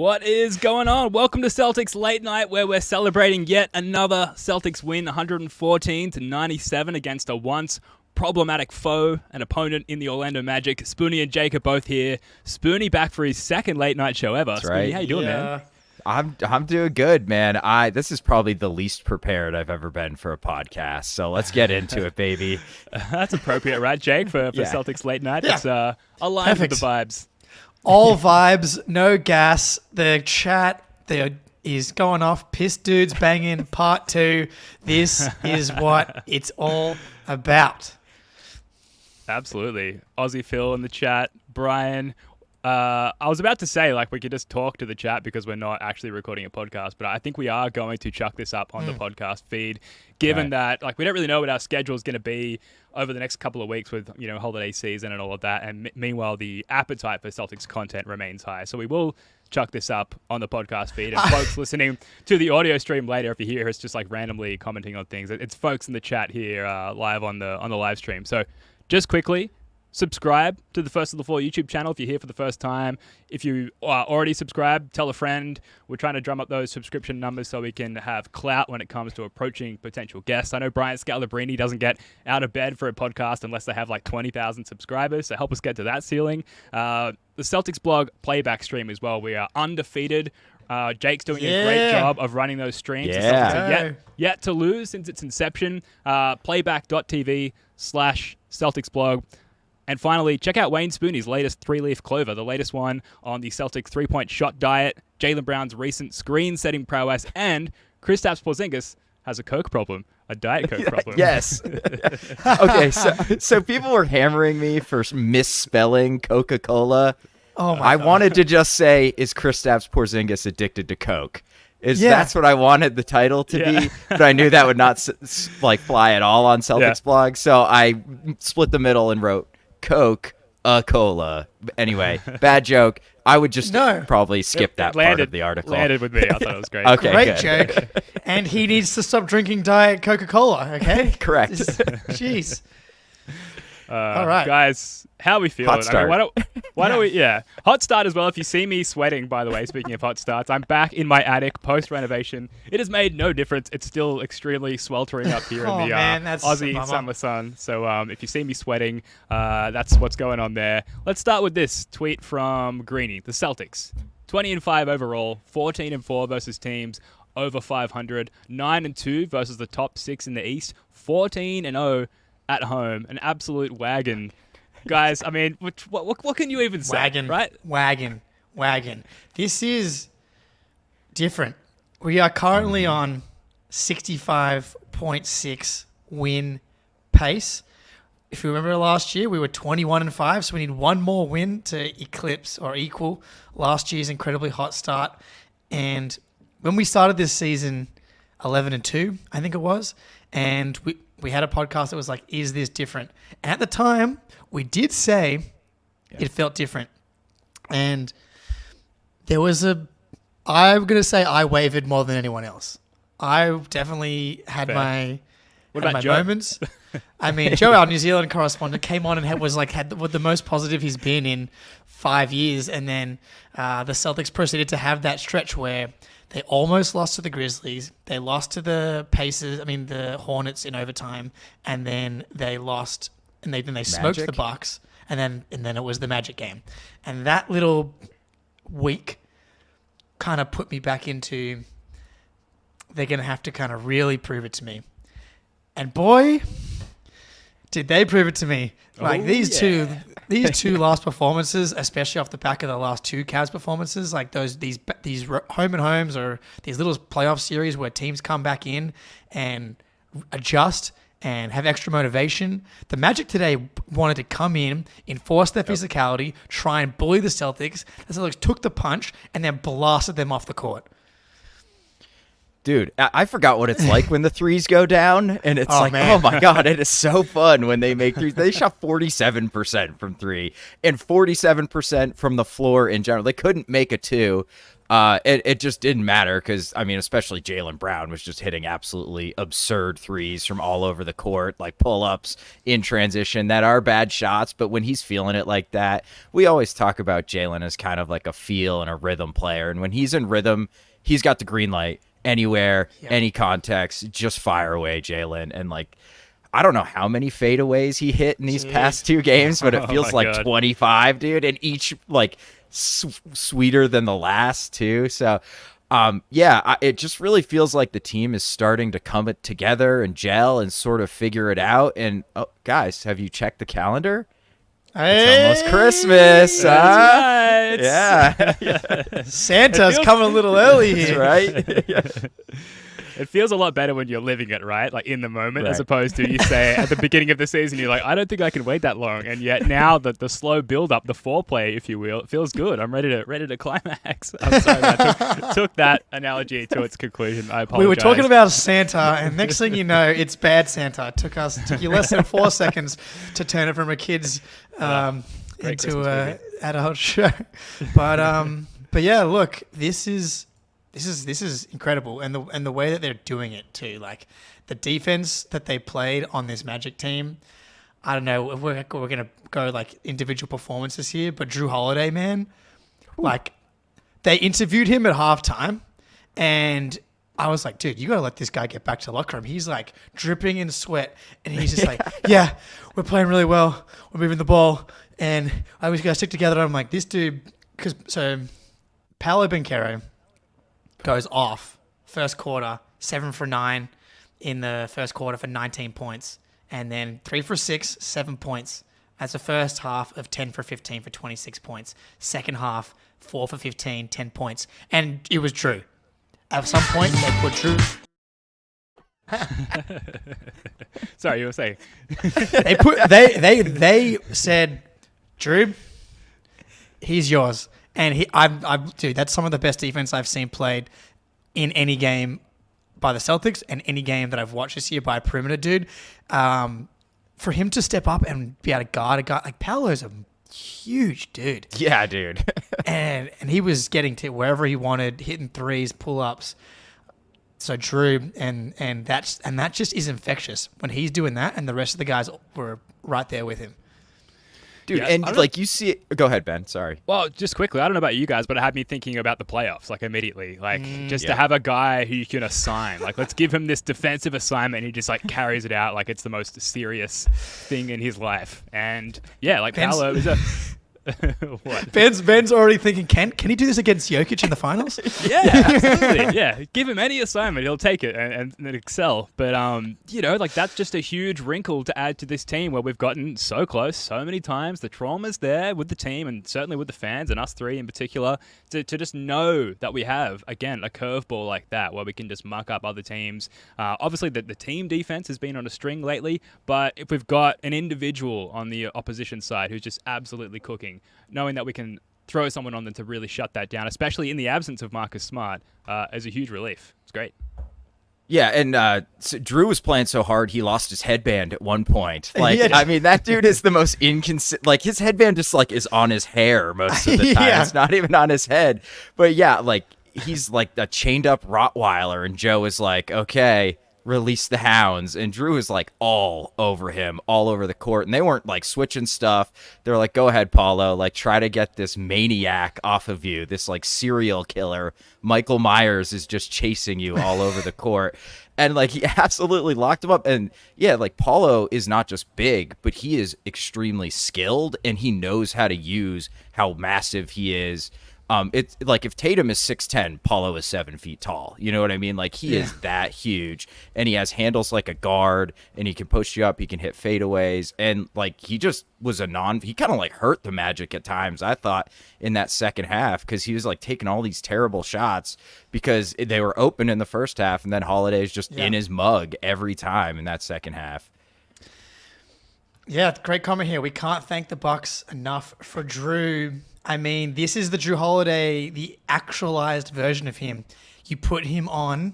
What is going on? Welcome to Celtics Late Night, where we're celebrating yet another Celtics win, 114-97 against a once problematic foe and opponent in the Orlando Magic. Spoonie and Jake are both here. Spoonie back for his second late night show ever. That's Spoonie, right. how you doing, man? I'm doing good, man. This is probably the least prepared I've ever been for a podcast. So let's get into it, baby. That's appropriate, right, Jake, for Celtics Late Night? Yeah. It's aligned Perfect. with the vibes. All vibes, no gas. The chat there is going off. Piss dudes banging part 2. This is what it's all about. Absolutely. Aussie Phil in the chat. Brian. I was about to say, we could just talk to the chat because we're not actually recording a podcast, but I think we are going to chuck this up on the podcast feed, given that, we don't really know what our schedule is going to be over the next couple of weeks with, holiday season and all of that. And meanwhile, the appetite for Celtics content remains high. So we will chuck this up on the podcast feed. And folks listening to the audio stream later, if you hear us just randomly commenting on things, it's folks in the chat here live on the live stream. So just quickly, subscribe to the First of the Floor YouTube channel if you're here for the first time. If you are already subscribed, tell a friend. We're trying to drum up those subscription numbers so we can have clout when it comes to approaching potential guests. I know Brian Scalabrine doesn't get out of bed for a podcast unless they have 20,000 subscribers, so help us get to that ceiling. The Celtics blog playback stream as well. We are undefeated. Jake's doing a great job of running those streams. The Celtics are yet to lose since its inception. Playback.tv/Celtics blog. And finally, check out Wayne Spoonie's latest 3-leaf clover, the latest one on the Celtics three-point shot diet, Jaylen Brown's recent screen-setting prowess, and Kristaps Porzingis has a Coke problem, a Diet Coke problem. Yes. Okay, so people were hammering me for misspelling Coca-Cola. Oh my I God. wanted to just say, is Kristaps Porzingis addicted to Coke? That's what I wanted the title to be, but I knew that would not fly at all on Celtics blog, so I split the middle and wrote Coca-Cola. Anyway, bad joke. I would just probably skip that part of the article. Landed with me. I thought it was great. Okay, Great good. joke. And he needs to stop drinking Diet Coca-Cola, okay? Correct. Jeez. All right. Guys, how are we feeling? Hot start. Why don't we, hot start as well. If you see me sweating, by the way, speaking of hot starts, I'm back in my attic post-renovation. It has made no difference. It's still extremely sweltering up here in the Aussie summer sun. So if you see me sweating, that's what's going on there. Let's start with this tweet from Greeny. The Celtics, 20-5 overall, 14-4 versus teams over 500, 9-2 versus the top 6 in the East, 14-0 at home, an absolute wagon. Guys, I mean, what can you even say, right? Wagon. This is different. We are currently on 65.6 win pace. If you remember last year, we were 21-5, so we need one more win to eclipse or equal last year's incredibly hot start. And when we started this season, 11-2, I think it was, and we had a podcast that was like, is this different? And at the time, we did say it felt different. And there was I'm going to say I wavered more than anyone else. I definitely had my moments. I mean, Joe, our New Zealand correspondent, came on and had the most positive he's been in 5 years. And then the Celtics proceeded to have that stretch where they almost lost to the Grizzlies. They lost to the the Hornets in overtime, and then they lost, and then they smoked the Bucks, and then it was the Magic game, and that little week kind of put me back into they're gonna have to kind of really prove it to me, and boy, did they prove it to me! These two last performances, especially off the back of the last two Cavs performances, these home and homes or these little playoff series where teams come back in and adjust and have extra motivation. The Magic today wanted to come in, enforce their physicality, try and bully the Celtics. The Celtics took the punch and then blasted them off the court. Dude, I forgot what it's like when the threes go down, and it's man. oh my God, it is so fun when they make threes. They shot 47% from three and 47% from the floor in general. They couldn't make a two. It just didn't matter because, I mean, especially Jaylen Brown was just hitting absolutely absurd threes from all over the court, like pull-ups in transition that are bad shots, but when he's feeling it like that, we always talk about Jaylen as kind of like a feel and a rhythm player, and when he's in rhythm, he's got the green light. Anywhere, any context, just fire away, Jaylen. And like, I don't know how many fadeaways he hit in these past two games, but it feels like God. 25, dude, and each like sweeter than the last too. So, it just really feels like the team is starting to come together and gel and sort of figure it out. And guys, have you checked the calendar? It's almost Christmas. That's right. Yeah. Santa's coming a little early here. Right? It feels a lot better when you're living it, right? Like in the moment, as opposed to you say at the beginning of the season, you're like, I don't think I can wait that long. And yet now that the slow build up, the foreplay, if you will, it feels good. I'm ready to climax. I'm sorry, I took that analogy to its conclusion. I apologize. We were talking about Santa, and next thing you know, it's bad Santa. It took you less than 4 seconds to turn it from a kid's into an adult show. But yeah, look, this is incredible, and the way that they're doing it too, like the defense that they played on this Magic team. I don't know if we're gonna go like individual performances here, but Jrue Holiday, man, like they interviewed him at halftime, and I was like, dude, you gotta let this guy get back to the locker room. He's like dripping in sweat, and he's just like, yeah, we're playing really well, we're moving the ball, and I was gonna stick together. And I'm like, this dude, so Paolo Banchero goes off first quarter, 7 for 9 in the first quarter for 19 points, and then 3 for 6, 7 points. That's the first half of 10 for 15 for 26 points. Second half, 4 for 15, 10 points. And it was Jrue. At some point, they put Jrue. Sorry, you were saying. They said, Jrue, he's yours. And dude, that's some of the best defense I've seen played in any game by the Celtics and any game that I've watched this year by a perimeter dude. For him to step up and be able to guard a guy like Paolo's a huge dude. Yeah, dude. and he was getting to wherever he wanted, hitting threes, pull-ups. So Jrue and that just is infectious when he's doing that, and the rest of the guys were right there with him. Dude, yeah, and like you see it. Go ahead, Ben. Sorry. Well, just quickly, I don't know about you guys, but it had me thinking about the playoffs, like immediately. Like, to have a guy who you can assign. Like, let's give him this defensive assignment, and he just, like, carries it out like it's the most serious thing in his life. And, yeah, like, Paolo is a... What? Ben's already thinking, can he do this against Jokic in the finals? Yeah, absolutely. Yeah, give him any assignment, he'll take it and excel. But like that's just a huge wrinkle to add to this team where we've gotten so close so many times. The trauma's there with the team and certainly with the fans and us three in particular to just know that we have again a curveball like that where we can just muck up other teams. Obviously, the team defense has been on a string lately, but if we've got an individual on the opposition side who's just absolutely cooking. Knowing that we can throw someone on them to really shut that down, especially in the absence of Marcus Smart, is a huge relief. It's great. Yeah, and so Jrue was playing so hard he lost his headband at one point. Like, I mean, that dude is the most inconsistent. Like, his headband just like is on his hair most of the time. Yeah. It's not even on his head. But yeah, like he's like a chained up Rottweiler, and Joe is like, okay, release the hounds, and Jrue is like all over him, all over the court, and they weren't like switching stuff. They're like, go ahead, Paulo, like try to get this maniac off of you, this like serial killer. Michael Myers is just chasing you all over the court. And like he absolutely locked him up. And yeah, like Paulo is not just big, but he is extremely skilled, and he knows how to use how massive he is. It's like if Tatum is 6'10", Paulo is 7 feet tall. You know what I mean? Like he is that huge, and he has handles like a guard, and he can push you up. He can hit fadeaways, and like he just was he kind of like hurt the Magic at times, I thought, in that second half, because he was like taking all these terrible shots because they were open in the first half, and then Holiday's just in his mug every time in that second half. Yeah, great comment here. We can't thank the Bucks enough for Jrue. I mean, this is the Jrue Holiday, the actualized version of him. You put him on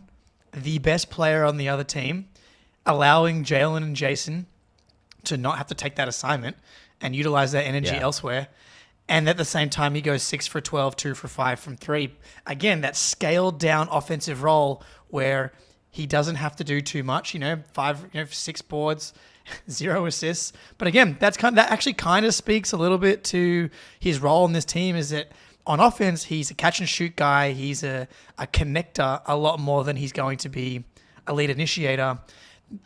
the best player on the other team, allowing Jaylen and Jason to not have to take that assignment and utilize that energy elsewhere. And at the same time, he goes 6 for 12, 2 for 5 from 3. Again, that scaled down offensive role where he doesn't have to do too much, 6 boards, 0 assists. But again, that actually kind of speaks a little bit to his role in this team, is that on offense, he's a catch and shoot guy. He's a connector a lot more than he's going to be a lead initiator.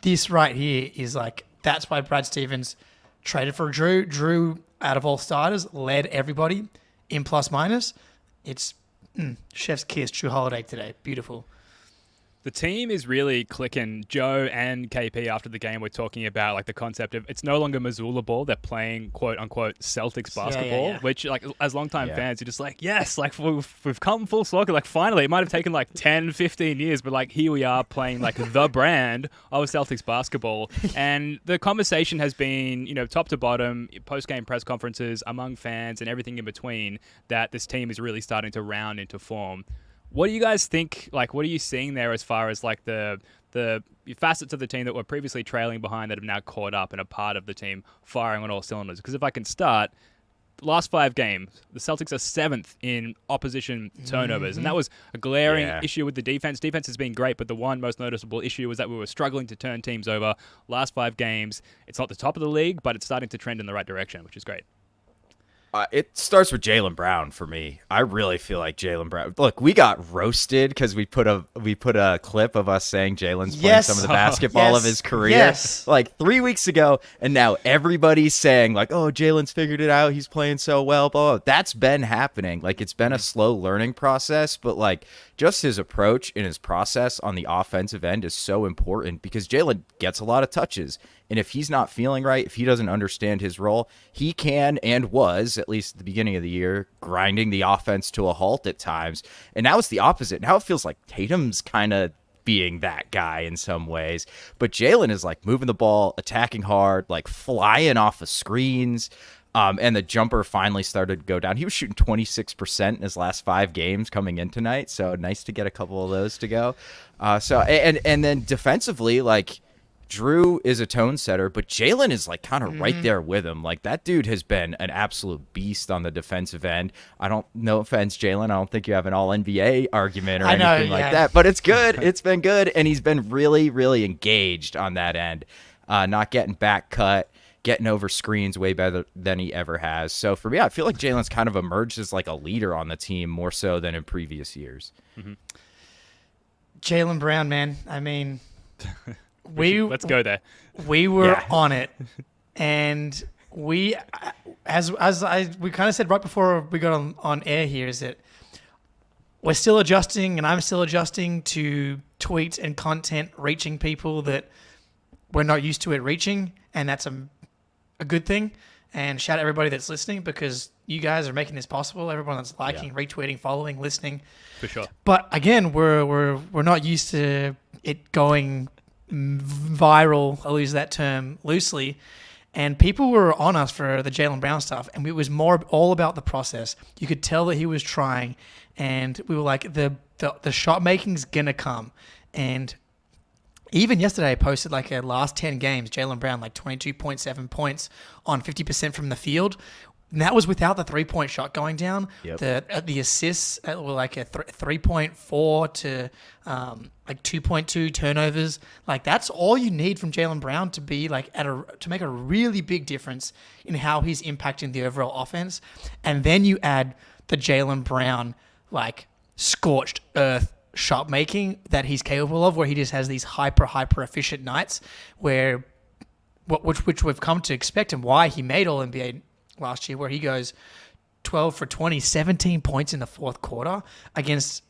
This right here is that's why Brad Stevens traded for Jrue. Jrue, out of all starters, led everybody in plus minus. It's chef's kiss, Jrue Holiday today. Beautiful. The team is really clicking. Joe and KP after the game were talking about the concept of it's no longer Mazzulla ball. They're playing quote unquote Celtics basketball, which as longtime fans, you're just yes, we've come full circle. Finally, it might have taken 10, 15 years, but here we are playing the brand of Celtics basketball. And the conversation has been, top to bottom, post-game press conferences among fans and everything in between, that this team is really starting to round into form. What do you guys think? What are you seeing there as far as the facets of the team that were previously trailing behind that have now caught up and are part of the team firing on all cylinders? Because if I can start, last 5 games, the Celtics are 7th in opposition turnovers, and that was a glaring issue with the defense. Defense has been great, but the one most noticeable issue was that we were struggling to turn teams over. Last 5 games, it's not the top of the league, but it's starting to trend in the right direction, which is great. It starts with Jaylen Brown for me. I really feel like Jaylen Brown. Look, we got roasted because we put a clip of us saying Jaylen's playing some of the basketball of his career 3 weeks ago, and now everybody's saying oh, Jaylen's figured it out. He's playing so well. Blah, blah. That's been happening. It's been a slow learning process, but just his approach and his process on the offensive end is so important because Jaylen gets a lot of touches. And if he's not feeling right, if he doesn't understand his role, he can and was, at least at the beginning of the year, grinding the offense to a halt at times. And now it's the opposite. Now it feels like Tatum's kind of being that guy in some ways. But Jaylen is moving the ball, attacking hard, flying off of screens. And the jumper finally started to go down. He was shooting 26% in his last 5 games coming in tonight. So nice to get a couple of those to go. And then defensively, Jrue is a tone setter, but Jaylen is kind of right there with him. That dude has been an absolute beast on the defensive end. No offense, Jaylen, I don't think you have an all-NBA argument or anything like that, but it's good. It's been good, and he's been really, really engaged on that end, not getting back cut, getting over screens way better than he ever has. So for me, I feel like Jaylen's kind of emerged as a leader on the team more so than in previous years. Mm-hmm. Jaylen Brown, man. I mean... Let's go there. We were on it, and we, as we kind of said right before we got on air here, is that we're still adjusting, and I'm still adjusting to tweets and content reaching people that we're not used to it reaching, and that's a good thing. And shout out everybody that's listening, because you guys are making this possible. Everyone that's liking, retweeting, following, listening. For sure. But again, we're not used to it going viral. I'll use that term loosely. And people were on us for the Jaylen Brown stuff, and it was more all about the process. You could tell that he was trying, and we were like, the shot making's gonna come. And even yesterday, I posted a last 10 games, Jaylen Brown 22.7 points on 50% from the field. And that was without the 3-point shot going down. Yep. The assists were a 3.4 to 2.2 turnovers. That's all you need from Jaylen Brown to be to make a really big difference in how he's impacting the overall offense. And then you add the Jaylen Brown scorched earth shot making that he's capable of, where he just has these hyper efficient nights which we've come to expect, and why he made All NBA last year, where he goes 12 for 20, 17 points in the fourth quarter against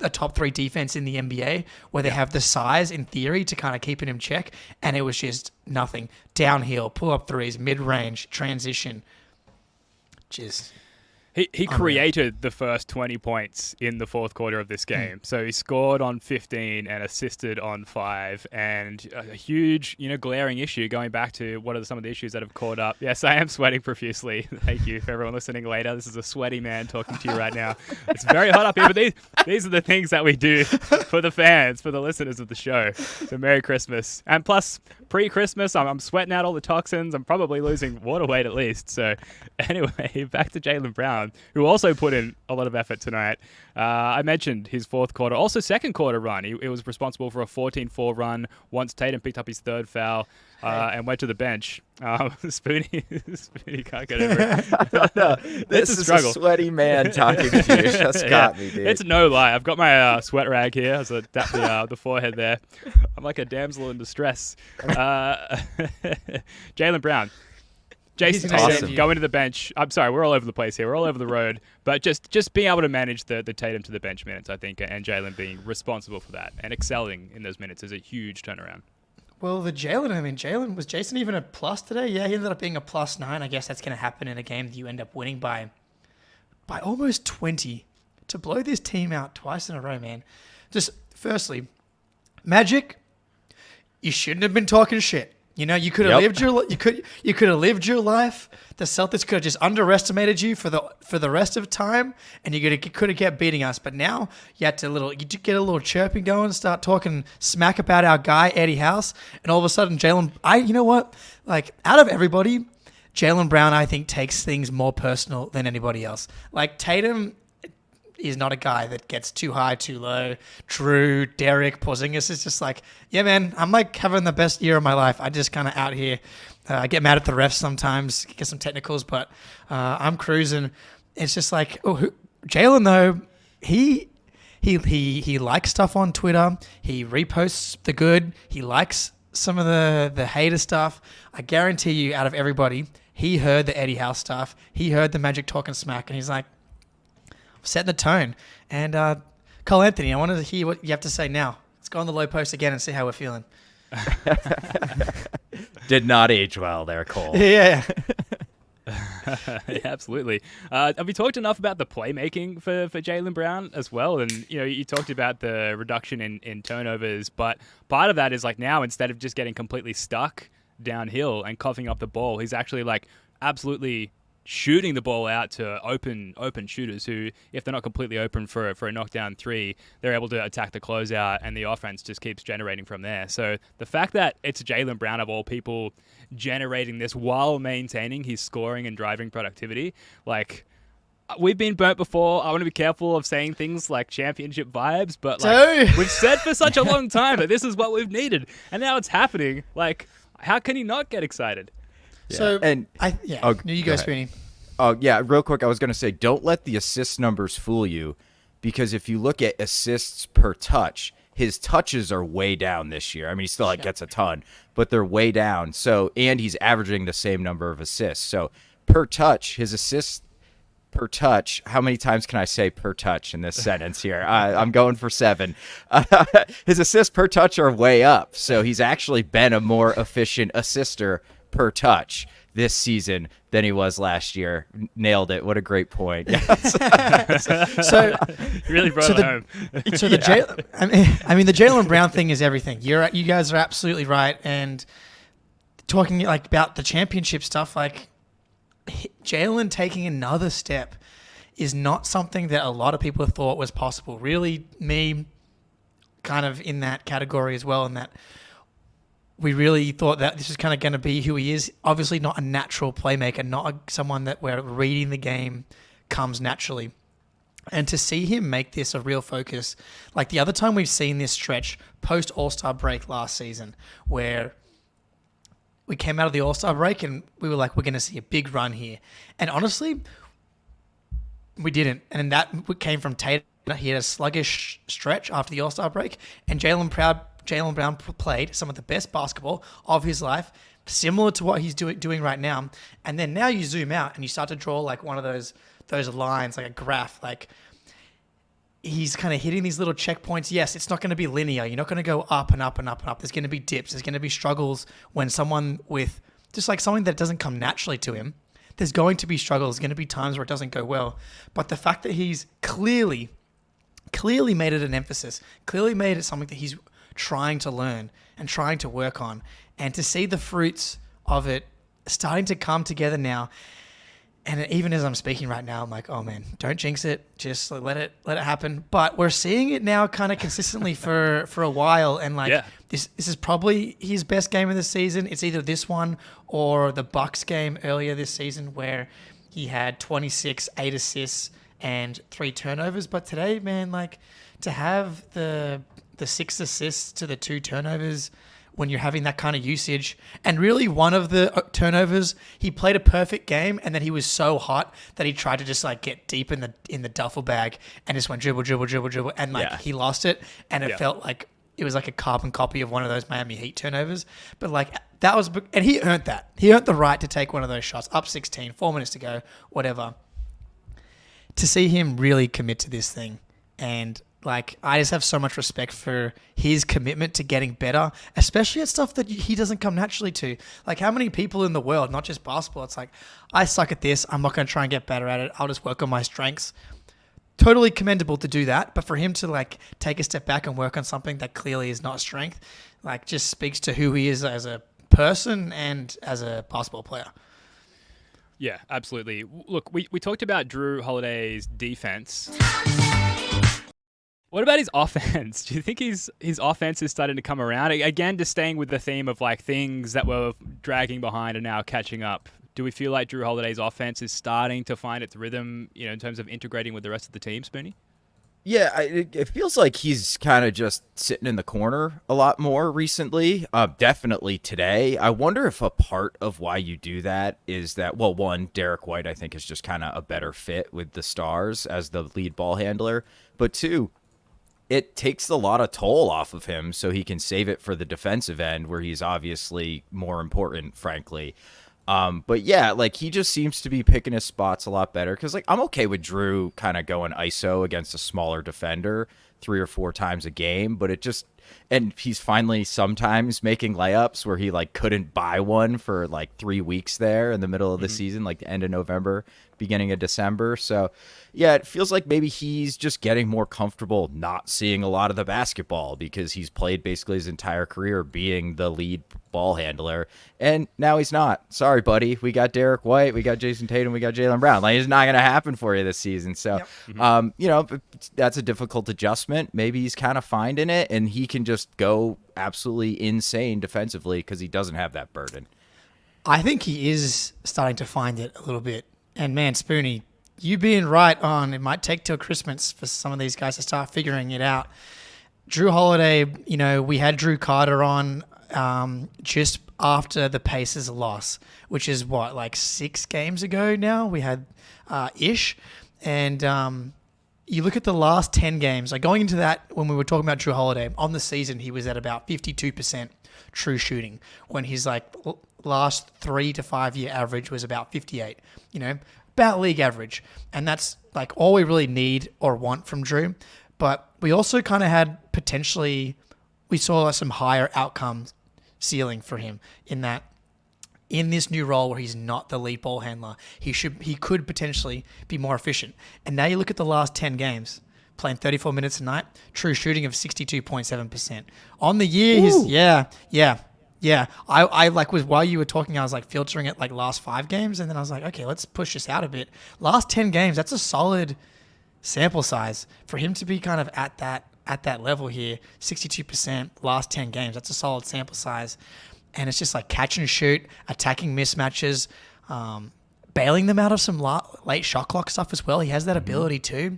a top 3 defense in the NBA, where they have the size in theory to kind of keep it in check, and it was just nothing. Downhill, pull up threes, mid range, transition. Just He created the first 20 points in the fourth quarter of this game. So he scored on 15 and assisted on 5. And a huge, glaring issue going back to what are some of the issues that have caught up. Yes, I am sweating profusely. Thank you for everyone listening later. This is a sweaty man talking to you right now. It's very hot up here, but these are the things that we do for the fans, for the listeners of the show. So Merry Christmas. And plus, pre-Christmas, I'm sweating out all the toxins. I'm probably losing water weight at least. So anyway, back to Jaylen Brown, who also put in a lot of effort tonight. I mentioned his fourth quarter, also second quarter run. He was responsible for a 14-4 run once Tatum picked up his third foul and went to the bench. Spoonie can't get over it. No, this is a sweaty man talking to you. It just got me, dude. It's no lie. I've got my sweat rag here as I dap the forehead there. I'm like a damsel in distress. Jaylen Brown. Jason awesome. Going to the bench. I'm sorry, we're all over the place here. We're all over the road. But just being able to manage the Tatum to the bench minutes, I think, and Jaylen being responsible for that and excelling in those minutes is a huge turnaround. Well, Jaylen, was Jason even a plus today? Yeah, he ended up being a +9. I guess that's going to happen in a game that you end up winning by almost 20. To blow this team out twice in a row, man. Just, firstly, Magic, you shouldn't have been talking shit. You could have lived your life. The Celtics could have just underestimated you for the rest of time, and you could have kept beating us. But now you get a little chirping going, start talking smack about our guy Eddie House, and all of a sudden Jaylen. You know what? Like, out of everybody, Jaylen Brown, I think, takes things more personal than anybody else. Like, Tatum is not a guy that gets too high, too low. Jrue, Derek, Porzingis is just like, yeah, man, I'm like having the best year of my life. I just kind of out here. I get mad at the refs sometimes, get some technicals, but I'm cruising. It's just like, Jaylen though, he likes stuff on Twitter. He reposts the good. He likes some of the hater stuff. I guarantee you, out of everybody, he heard the Eddie House stuff. He heard the Magic talking smack, and he's like, setting the tone. And Cole Anthony, I wanted to hear what you have to say now. Let's go on the low post again and see how we're feeling. Did not age well there, Cole. Yeah. Yeah, absolutely. Have we talked enough about the playmaking for Jaylen Brown as well? And you talked about the reduction in turnovers, but part of that is like now instead of just getting completely stuck downhill and coughing up the ball, he's actually like absolutely shooting the ball out to open shooters who, if they're not completely open for a knockdown three, they're able to attack the closeout, and the offense just keeps generating from there. So the fact that it's Jaylen Brown, of all people, generating this while maintaining his scoring and driving productivity, like, we've been burnt before. I want to be careful of saying things like championship vibes, but like, we've said for such a long time that this is what we've needed, and now it's happening. Like, how can he not get excited? Yeah. So, and you go, Spoonie. Oh, yeah, real quick, I was going to say, don't let the assist numbers fool you, because if you look at assists per touch, his touches are way down this year. I mean, he still gets a ton, but they're way down. So, and he's averaging the same number of assists. So, per touch, his assists per touch, how many times can I say per touch in this sentence here? I'm going for 7. His assists per touch are way up. So, he's actually been a more efficient assister per touch this season than he was last year. Nailed it. What a great point. So really brought it home. So the the Jaylen Brown thing is everything. You guys are absolutely right. And talking like about the championship stuff, like Jaylen taking another step is not something that a lot of people thought was possible. Really, me kind of in that category as well, in that we really thought that this is kind of going to be who he is. Obviously not a natural playmaker, not someone that where reading the game comes naturally. And to see him make this a real focus, like the other time we've seen this stretch post All-Star break last season, where we came out of the All-Star break and we were like, we're going to see a big run here. And honestly, we didn't. And that came from Tatum. He had a sluggish stretch after the All-Star break, and Jaylen Brown played some of the best basketball of his life, similar to what he's doing right now. And then now you zoom out and you start to draw like one of those lines, like a graph. Like, he's kind of hitting these little checkpoints. Yes, it's not going to be linear. You're not going to go up and up and up and up. There's going to be dips. There's going to be struggles when someone with just like something that doesn't come naturally to him. there's going to be struggles. There's going to be times where it doesn't go well. But the fact that he's clearly made it an emphasis, clearly made it something that he's trying to learn and trying to work on, and to see the fruits of it starting to come together now. And even as I'm speaking right now, I'm like, oh man, don't jinx it. Just let it happen. But we're seeing it now kind of consistently for a while. And like, this is probably his best game of the season. It's either this one or the Bucks game earlier this season where he had 26, 8 assists and 3 turnovers. But today, man, like to have the 6 assists to the 2 turnovers when you're having that kind of usage, and really one of the turnovers, he played a perfect game, and then he was so hot that he tried to just like get deep in the duffel bag and just went dribble, and like he lost it, and it felt like it was like a carbon copy of one of those Miami Heat turnovers. But like that was, and he earned that. He earned the right to take one of those shots. Up 16, 4 minutes to go, whatever. To see him really commit to this thing, and like, I just have so much respect for his commitment to getting better, especially at stuff that he doesn't come naturally to. Like, how many people in the world, not just basketball, it's like, I suck at this. I'm not going to try and get better at it. I'll just work on my strengths. Totally commendable to do that. But for him to, like, take a step back and work on something that clearly is not strength, like, just speaks to who he is as a person and as a basketball player. Yeah, absolutely. Look, we talked about Jrue Holiday's defense. What about his offense? Do you think his offense is starting to come around? Again, just staying with the theme of like things that were dragging behind and now catching up. Do we feel like Jrue Holiday's offense is starting to find its rhythm, in terms of integrating with the rest of the team, Spoonie? Yeah, it feels like he's kind of just sitting in the corner a lot more recently. Definitely today. I wonder if a part of why you do that is that, well, one, Derek White, I think, is just kind of a better fit with the Stars as the lead ball handler. But two, it takes a lot of toll off of him so he can save it for the defensive end where he's obviously more important, frankly. But yeah, like he just seems to be picking his spots a lot better because like I'm okay with Jrue kind of going ISO against a smaller defender 3 or 4 times a game, but it just, and he's finally sometimes making layups where he like couldn't buy one for like 3 weeks there in the middle of the season, like the end of November, beginning of December. So yeah, it feels like maybe he's just getting more comfortable not seeing a lot of the basketball because he's played basically his entire career being the lead ball handler, and now he's not. Sorry, buddy. We got Derek White, we got Jason Tatum, we got Jaylen Brown. Like, it's not going to happen for you this season. So, that's a difficult adjustment. Maybe he's kind of finding it, and he can just go absolutely insane defensively because he doesn't have that burden. I think he is starting to find it a little bit. And man, Spoonie, you being right on, it might take till Christmas for some of these guys to start figuring it out. Jrue Holiday, we had Drew Carter on just after the Pacers loss, which is what, like 6 games ago now we had ish. And you look at the last 10 games, like going into that, when we were talking about Jrue Holiday on the season, he was at about 52% true shooting when his like last 3 to 5 year average was about 58, about league average. And that's like all we really need or want from Jrue. But we also kind of had we saw some higher outcomes ceiling for him in that in this new role where he's not the lead ball handler, he could potentially be more efficient. And now you look at the last 10 games, playing 34 minutes a night, true shooting of 62.7%. On the year, I like was while you were talking, I was like filtering it like last 5 games, and then I was like, okay, let's push this out a bit. Last 10 games, that's a solid sample size for him to be kind of at that level here. 62% last 10 games. That's a solid sample size. And it's just like catch and shoot, attacking mismatches, bailing them out of some late shot clock stuff as well. He has that ability too.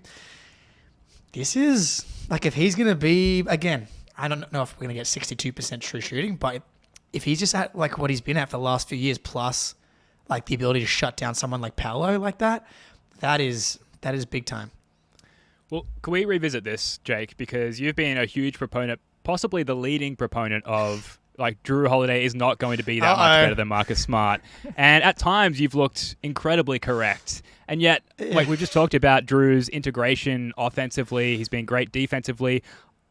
This is like, if he's going to be, again, I don't know if we're going to get 62% true shooting, but if he's just at like what he's been at for the last few years, plus like the ability to shut down someone like Paolo like that is big time. Well, can we revisit this, Jake? Because you've been a huge proponent, possibly the leading proponent of like Jrue Holiday is not going to be that much better than Marcus Smart. And at times you've looked incredibly correct. And yet, like we've just talked about Drew's integration offensively, he's been great defensively.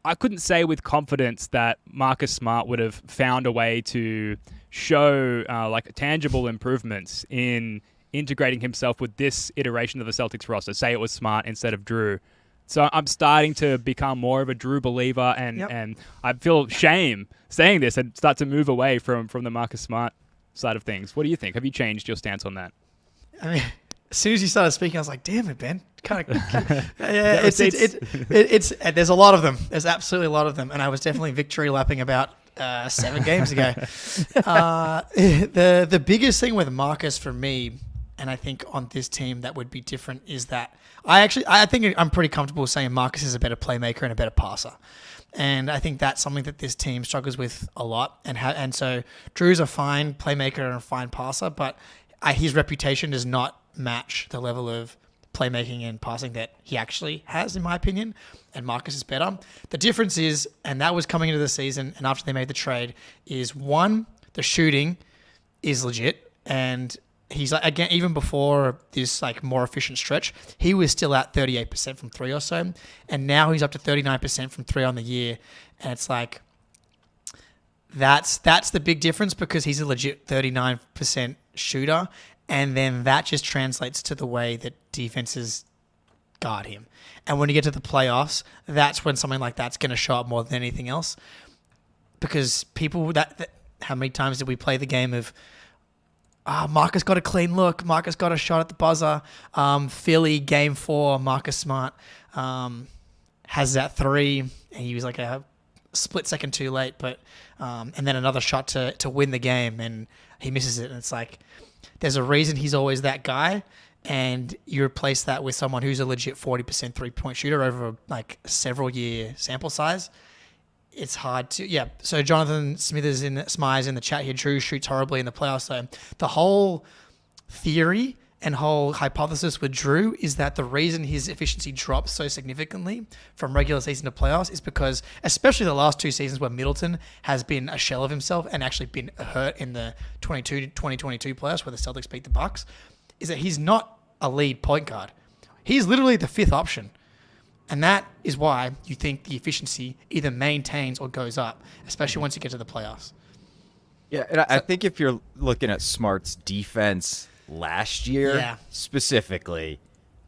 I couldn't say with confidence that Marcus Smart would have found a way to show like tangible improvements in integrating himself with this iteration of the Celtics roster. Say it was Smart instead of Jrue. So I'm starting to become more of a Jrue believer, and I feel shame saying this and start to move away from the Marcus Smart side of things. What do you think? Have you changed your stance on that? I mean, as soon as you started speaking, I was like, "Damn it, Ben!" Kind of, yeah. It's there's a lot of them. There's absolutely a lot of them, and I was definitely victory lapping about 7 games ago. The biggest thing with Marcus for me, and I think on this team that would be different, is that I think I'm pretty comfortable saying Marcus is a better playmaker and a better passer. And I think that's something that this team struggles with a lot. And so Jrue's a fine playmaker and a fine passer, but his reputation does not match the level of playmaking and passing that he actually has, in my opinion. And Marcus is better. The difference is, and that was coming into the season and after they made the trade, is one, the shooting is legit. And he's like, again, even before this like more efficient stretch, he was still at 38% from 3 or so. And now he's up to 39% from 3 on the year. And it's like, that's the big difference, because he's a legit 39% shooter. And then that just translates to the way that defenses guard him. And when you get to the playoffs, that's when something like that's going to show up more than anything else. Because people, how many times did we play the game of, Marcus got a clean look, Marcus got a shot at the buzzer, Philly game 4, Marcus Smart has that 3, and he was like a split second too late, but and then another shot to win the game, and he misses it, and it's like, there's a reason he's always that guy, and you replace that with someone who's a legit 40% 3-point shooter over like several year sample size. It's hard to, yeah. So Jonathan Smyers in the chat here, Jrue shoots horribly in the playoffs. So the whole theory and whole hypothesis with Jrue is that the reason his efficiency drops so significantly from regular season to playoffs is because, especially the last 2 seasons where Middleton has been a shell of himself and actually been hurt in the 2022 playoffs where the Celtics beat the Bucks, is that he's not a lead point guard. He's literally the 5th option. And that is why you think the efficiency either maintains or goes up, especially once you get to the playoffs. Yeah, and I think if you're looking at Smart's defense last year specifically,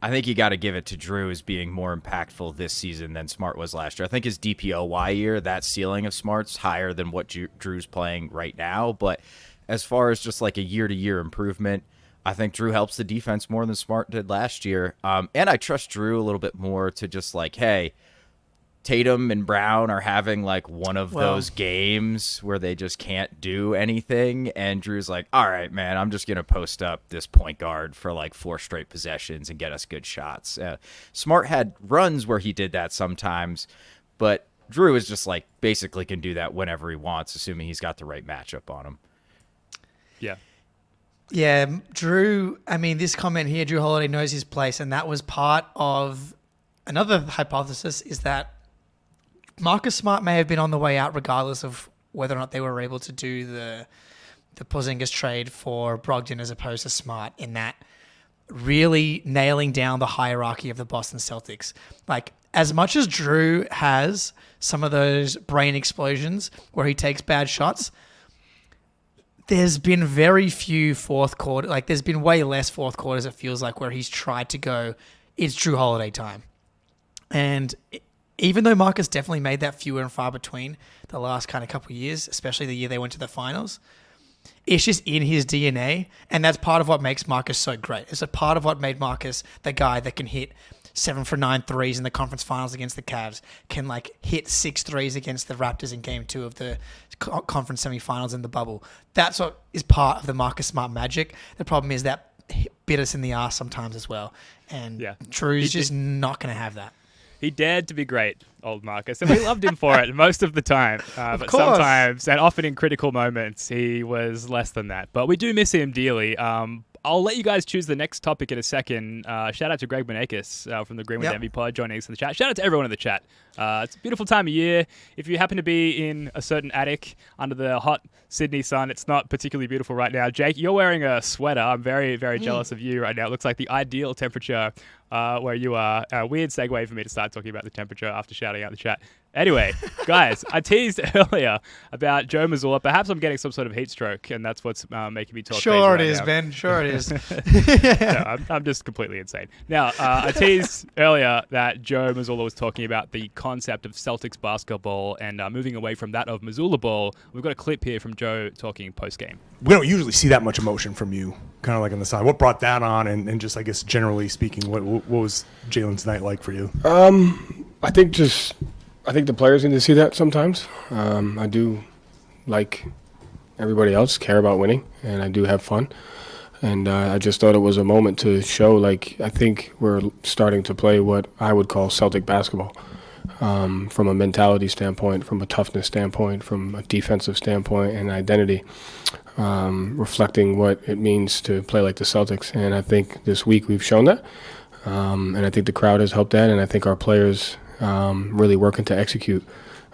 I think you got to give it to Jrue as being more impactful this season than Smart was last year. I think his DPOY year, that ceiling of Smart's higher than what Drew's playing right now. But as far as just like a year-to-year improvement, I think Jrue helps the defense more than Smart did last year. And I trust Jrue a little bit more to just like, hey, Tatum and Brown are having like one of those games where they just can't do anything. And Drew's like, all right, man, I'm just going to post up this point guard for like 4 straight possessions and get us good shots. Smart had runs where he did that sometimes, but Jrue is just like basically can do that whenever he wants, assuming he's got the right matchup on him. Yeah. Yeah, Jrue, I mean, this comment here, Jrue Holiday knows his place, and that was part of another hypothesis, is that Marcus Smart may have been on the way out regardless of whether or not they were able to do the Porzingis trade for Brogdon as opposed to Smart, in that really nailing down the hierarchy of the Boston Celtics. Like, as much as Jrue has some of those brain explosions where he takes bad shots, there's been very few fourth quarter, like there's been way less fourth quarters, it feels like, where he's tried to go, it's Jrue Holiday time. And even though Marcus definitely made that fewer and far between the last kind of couple of years, especially the year they went to the finals, it's just in his DNA. And that's part of what makes Marcus so great. It's a part of what made Marcus the guy that can hit 7 for 9 threes in the conference finals against the Cavs, can like hit 6 threes against the Raptors in game 2 of the conference semifinals in the bubble. That's what is part of the Marcus Smart magic. The problem is that bit us in the ass sometimes as well. And Jrue's just not going to have that. He dared to be great, old Marcus, and we loved him for it most of the time. But sometimes, and often in critical moments, he was less than that. But we do miss him dearly. I'll let you guys choose the next topic in a second. Shout out to Greg Benakis from the Green with Envy pod joining us in the chat. Shout out to everyone in the chat. It's a beautiful time of year. If you happen to be in a certain attic under the hot Sydney sun, it's not particularly beautiful right now. Jake, you're wearing a sweater. I'm very, very jealous of you right now. It looks like the ideal temperature where you are. A weird segue for me to start talking about the temperature after shouting out the chat. Anyway, guys, I teased earlier about Joe Mazzulla. Perhaps I'm getting some sort of heat stroke, and that's what's making me talk Sure crazy it is, now. Ben. Sure it is. No, I'm just completely insane. Now, I teased earlier that Joe Mazzulla was talking about the concept of Celtics basketball and moving away from that of Mazzulla ball. We've got a clip here from Joe talking post-game. We don't usually see that much emotion from you, kind of like on the side. What brought that on, and just, I guess, generally speaking, what was Jaylen's night like for you? I think the players need to see that sometimes. I do, like everybody else, care about winning, and I do have fun. And I just thought it was a moment to show, like, I think we're starting to play what I would call Celtic basketball, from a mentality standpoint, from a toughness standpoint, from a defensive standpoint, and identity, reflecting what it means to play like the Celtics. And I think this week we've shown that, and I think the crowd has helped that, and I think our players really working to execute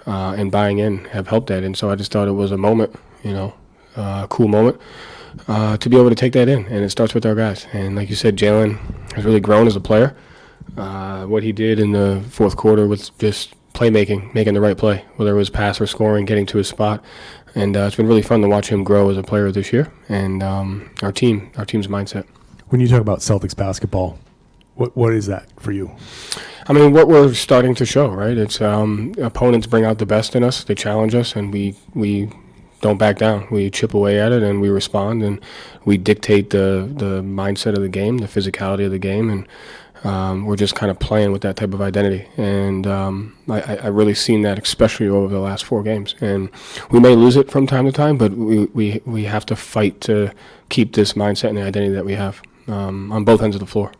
and buying in have helped that. And so I just thought it was a moment, a cool moment to be able to take that in. And it starts with our guys. And like you said, Jaylen has really grown as a player. What he did in the fourth quarter was just playmaking, making the right play, whether it was pass or scoring, getting to his spot. And it's been really fun to watch him grow as a player this year, and our team's mindset. When you talk about Celtics basketball, what is that for you? I mean, what we're starting to show, right? It's opponents bring out the best in us. They challenge us, and we don't back down. We chip away at it, and we respond, and we dictate the mindset of the game, the physicality of the game, and we're just kind of playing with that type of identity. And I really seen that, especially over the last 4 games. And we may lose it from time to time, but we have to fight to keep this mindset and the identity that we have on both ends of the floor.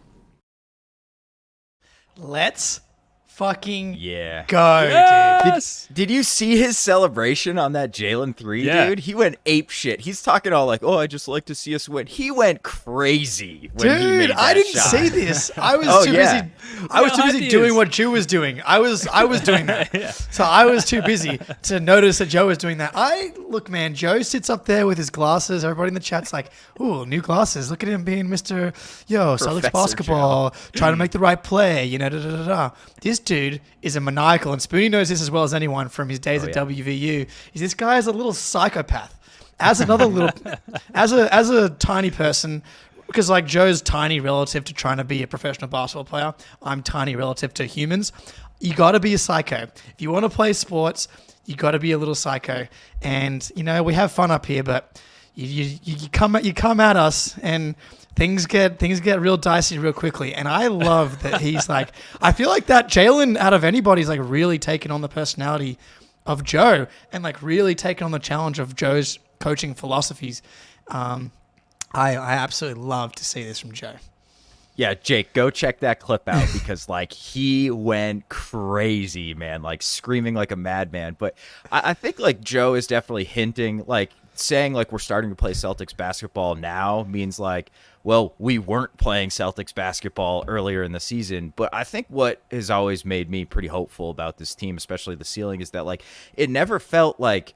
Let's fucking Yeah. go, Yes! Did you see his celebration on that Jaylen 3, Yeah. dude? He went ape shit. He's talking all like, I just like to see us win. He went crazy when he made dude. that I didn't shot. see this. I was Oh, too yeah. busy. I was too how busy hyped doing he is. what Jrue was doing. I was doing that. So I was too busy to notice that Joe was doing that. Look, man. Joe sits up there with his glasses. Everybody in the chat's like, "Ooh, new glasses. Look at him being Mr. Celtics Professor basketball, trying to make the right play." This dude is a maniacal, and Spoonie knows this as well as anyone from his days at WVU. Is this guy is a little psychopath. As another little, as a tiny person, because like Joe's tiny relative to trying to be a professional basketball player, I'm tiny relative to humans. You got to be a psycho if you want to play sports. You got to be a little psycho, and we have fun up here, but you come at us and. Things get real dicey real quickly, and I love that he's like. I feel like that Jaylen, out of anybody's like really taken on the personality of Joe, and like really taken on the challenge of Joe's coaching philosophies. I absolutely love to see this from Joe. Yeah, Jake, go check that clip out because like he went crazy, man, like screaming like a madman. But I think like Joe is definitely hinting, like saying like we're starting to play Celtics basketball now means like, well, we weren't playing Celtics basketball earlier in the season. But I think what has always made me pretty hopeful about this team, especially the ceiling, is that like it never felt like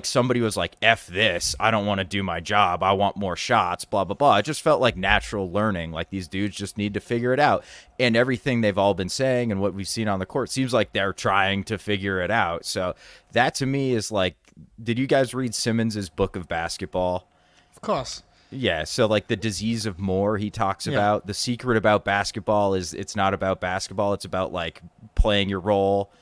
somebody was like, F this, I don't want to do my job, I want more shots, blah, blah, blah. It just felt like natural learning. Like these dudes just need to figure it out. And everything they've all been saying and what we've seen on the court seems like they're trying to figure it out. So that to me is like, did you guys read Simmons's book of basketball? Of course. Yeah, so like the disease of more he talks about, the secret about basketball is it's not about basketball, it's about like playing your role,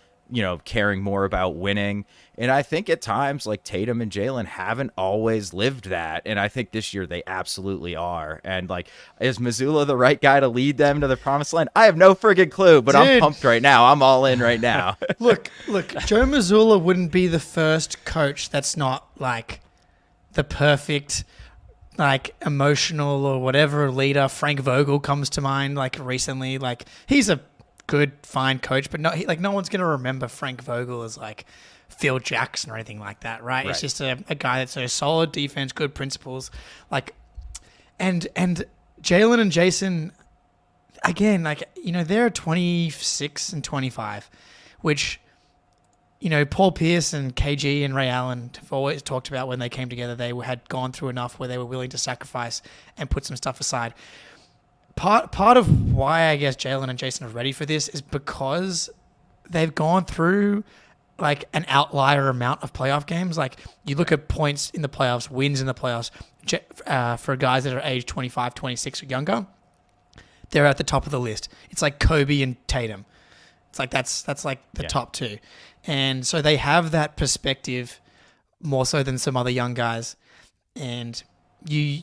caring more about winning. And I think at times like Tatum and Jaylen haven't always lived that, and I think this year they absolutely are. And like, is Mazzulla the right guy to lead them to the promised land? I have no friggin' clue, but I'm pumped right now. I'm all in right now. Look, Joe Mazzulla wouldn't be the first coach that's not like the perfect like emotional or whatever leader. Frank Vogel comes to mind like recently. Like he's a good, fine coach, but no one's gonna remember Frank Vogel as like Phil Jackson or anything like that, right? It's just a guy that's a solid defense, good principles, like, and Jaylen and Jason, again, like they're 26 and 25, which. Paul Pierce and KG and Ray Allen have always talked about when they came together, they had gone through enough where they were willing to sacrifice and put some stuff aside. Part of why I guess Jaylen and Jason are ready for this is because they've gone through like an outlier amount of playoff games. Like you look at points in the playoffs, wins in the playoffs, for guys that are age 25, 26 or younger, they're at the top of the list. It's like Kobe and Tatum. It's like that's like the top two. And so they have that perspective more so than some other young guys. And you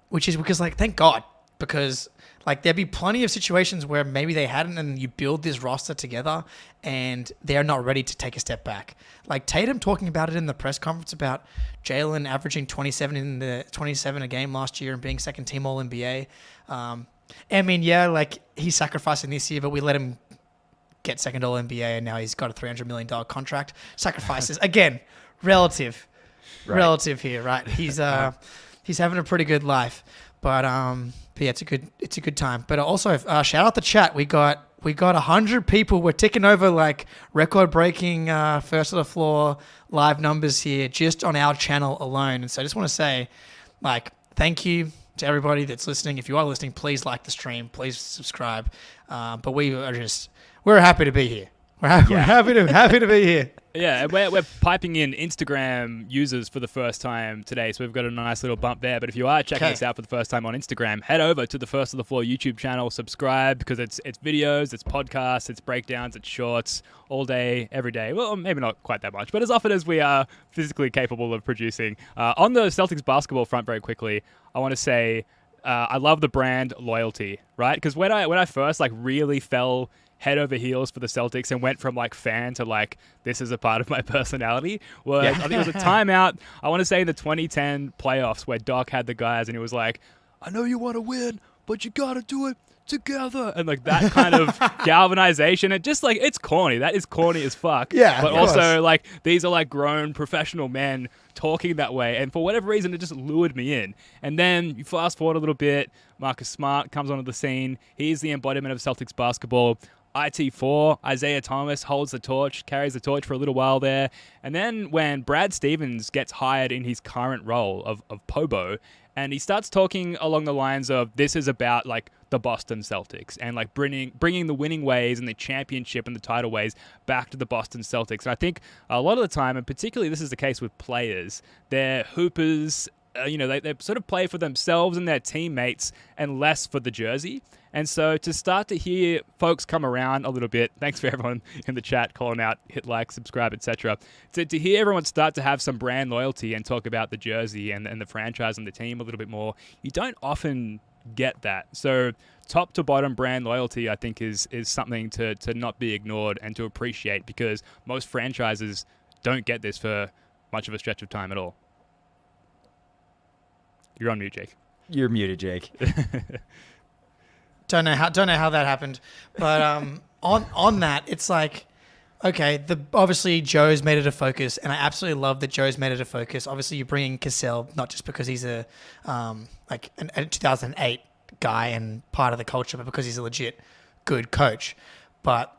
which is because, like, thank God, because like there'd be plenty of situations where maybe they hadn't, and you build this roster together and they're not ready to take a step back. Like Tatum talking about it in the press conference about Jaylen averaging 27 a game last year and being second team All NBA. I mean, yeah, like he's sacrificing this year, but we let him get second All NBA and now he's got a $300 million contract. Sacrifices again, relative here, right? He's having a pretty good life, but yeah, it's a good time. But also, shout out the chat. We got 100 people. We're ticking over like record-breaking first of the floor live numbers here just on our channel alone. And so I just want to say, like, thank you to everybody that's listening. If you are listening, please like the stream. Please subscribe. But we're happy to be here. We're happy to be here. Yeah, we're piping in Instagram users for the first time today, so we've got a nice little bump there. But if you are checking us out for the first time on Instagram, head over to the First of the Floor YouTube channel, subscribe, because it's videos, it's podcasts, it's breakdowns, it's shorts, all day, every day. Well, maybe not quite that much, but as often as we are physically capable of producing. On the Celtics basketball front, very quickly, I want to say I love the brand loyalty, right? Because when I first like really fell head over heels for the Celtics and went from like fan to like, this is a part of my personality. Well, I think it was a timeout, I want to say in the 2010 playoffs, where Doc had the guys and he was like, I know you want to win, but you got to do it together. And like that kind of galvanization, and just like, it's corny. That is corny as fuck. Yeah. But also like, these are like grown professional men talking that way. And for whatever reason, it just lured me in. And then you fast forward a little bit, Marcus Smart comes onto the scene. He's the embodiment of Celtics basketball. IT4, Isaiah Thomas holds the torch, carries the torch for a little while there. And then when Brad Stevens gets hired in his current role of Pobo, and he starts talking along the lines of, this is about like the Boston Celtics and like bringing the winning ways and the championship and the title ways back to the Boston Celtics. And I think a lot of the time, and particularly this is the case with players, they're hoopers. They sort of play for themselves and their teammates and less for the jersey. And so to start to hear folks come around a little bit, thanks for everyone in the chat calling out, hit like, subscribe, etc. To hear everyone start to have some brand loyalty and talk about the jersey and the franchise and the team a little bit more, you don't often get that. So top to bottom brand loyalty, I think, is something to not be ignored and to appreciate, because most franchises don't get this for much of a stretch of time at all. You're on mute, Jake. You're muted, Jake. Don't know how that happened, but on that, it's like, okay, obviously Joe's made it a focus, and I absolutely love that Joe's made it a focus. Obviously, you're bringing Cassell not just because he's a 2008 guy and part of the culture, but because he's a legit good coach. But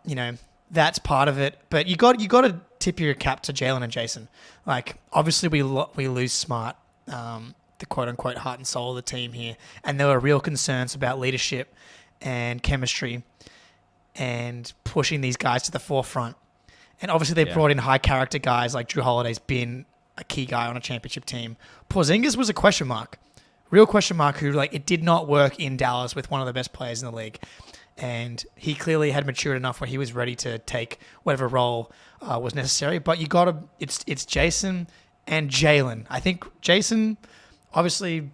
that's part of it. But you got to tip your cap to Jaylen and Jason. Like, obviously we lose Smart. The quote-unquote heart and soul of the team here, and there were real concerns about leadership and chemistry and pushing these guys to the forefront. And obviously they brought in high-character guys like Jrue Holiday's been a key guy on a championship team. Porzingis was a question mark, real question mark, who it did not work in Dallas with one of the best players in the league. And he clearly had matured enough where he was ready to take whatever role was necessary. But it's Jason and Jaylen. I think Jason, obviously,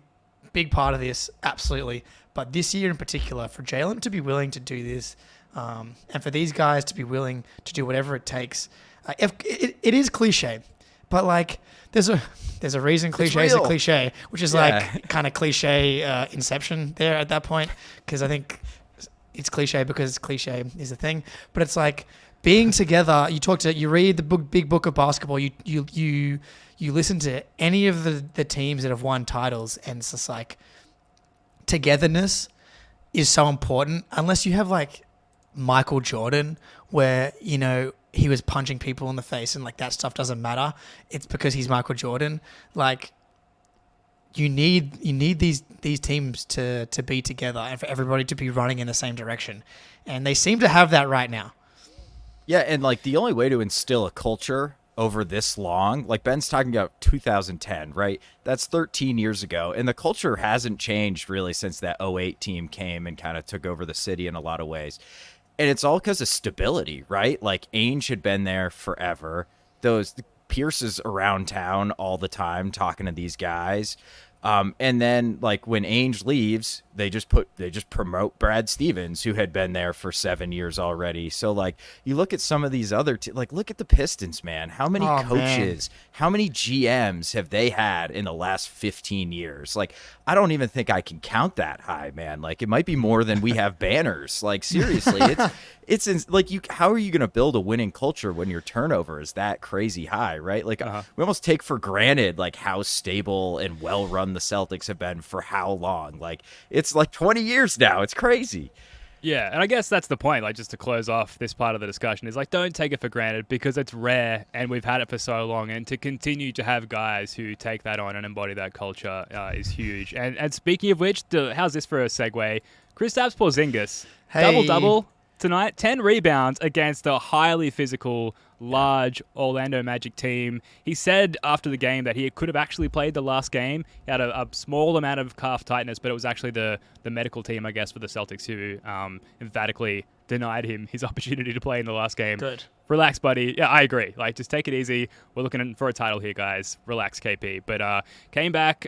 big part of this, absolutely. But this year in particular, for Jaylen to be willing to do this, and for these guys to be willing to do whatever it takes, it is cliche, but like there's a reason cliche is a cliche, which is like kind of cliche Inception there at that point, because I think it's cliche because cliche is the thing. But it's like being together. You read the big book of basketball. You listen to any of the teams that have won titles, and it's just like togetherness is so important. Unless you have like Michael Jordan, where he was punching people in the face and like that stuff doesn't matter. It's because he's Michael Jordan. Like you need these teams to be together and for everybody to be running in the same direction, and they seem to have that right now. Yeah, and like the only way to instill a culture over this long, like Ben's talking about 2010, right? That's 13 years ago. And the culture hasn't changed really since that '08 team came and kind of took over the city in a lot of ways. And it's all because of stability, right? Like Ainge had been there forever. Those Pierce is around town all the time talking to these guys. And then like when Ainge leaves, they just promote Brad Stevens, who had been there for 7 years already. So like you look at some of these other like look at the Pistons, man. How many coaches, how many GMs have they had in the last 15 years? Like I don't even think I can count that high, man. Like it might be more than we have banners. Like seriously, it's like how are you going to build a winning culture when your turnover is that crazy high, right? Like we almost take for granted like how stable and well run the Celtics have been for how long. Like it's like 20 years now. It's crazy. Yeah, and I guess that's the point, like just to close off this part of the discussion, is like don't take it for granted because it's rare and we've had it for so long, and to continue to have guys who take that on and embody that culture is huge. And speaking of which, how's this for a segue? Kristaps Porzingis, double-double tonight, 10 rebounds against a highly physical, large Orlando Magic team. He said after the game that he could have actually played the last game. He had a small amount of calf tightness, but it was actually the medical team, I guess, for the Celtics who emphatically denied him his opportunity to play in the last game. Good. Relax, buddy. Yeah, I agree. Like, just take it easy. We're looking for a title here, guys. Relax, KP. But came back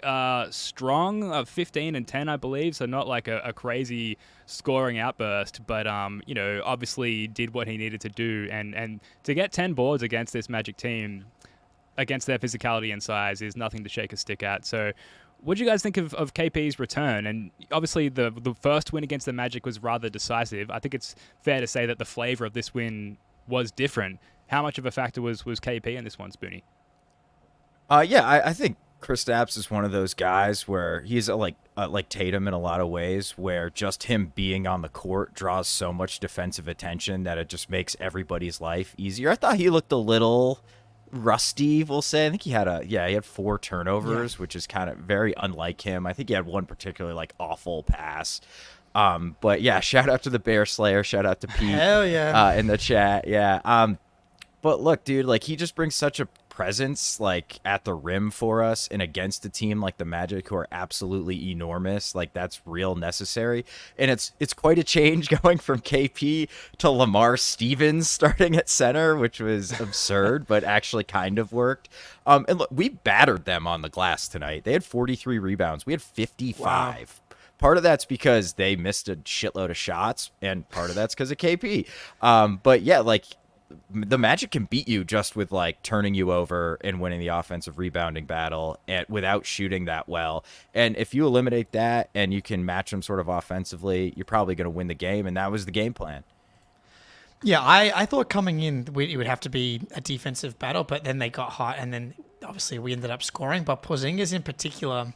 strong, 15 and 10, I believe. So not like a crazy scoring outburst, but obviously did what he needed to do. And to get 10 boards against this Magic team, against their physicality and size, is nothing to shake a stick at. So what do you guys think of KP's return? And obviously the first win against the Magic was rather decisive. I think it's fair to say that the flavor of this win was different. How much of a factor was KP in this one, Spoonie? I think Kristaps is one of those guys where he's like Tatum in a lot of ways, where just him being on the court draws so much defensive attention that it just makes everybody's life easier. I thought he looked a little rusty, we'll say. I think he had 4 turnovers, which is kind of very unlike him. I think he had one particularly like awful pass. But yeah, shout out to the Bear Slayer, shout out to Pete. Hell yeah. In the chat. Yeah. But look, dude, like he just brings such a presence like at the rim for us, and against a team like the Magic who are absolutely enormous. Like that's real necessary. And it's quite a change going from KP to Lamar Stevens starting at center, which was absurd, but actually kind of worked. And look, we battered them on the glass tonight. They had 43 rebounds. We had 55. Wow. Part of that's because they missed a shitload of shots, and part of that's because of KP. But yeah, like the Magic can beat you just with like turning you over and winning the offensive rebounding battle and without shooting that well. And if you eliminate that and you can match them sort of offensively, you're probably going to win the game. And that was the game plan. Yeah, I thought coming in it would have to be a defensive battle, but then they got hot, and then obviously we ended up scoring. But Porzingis in particular,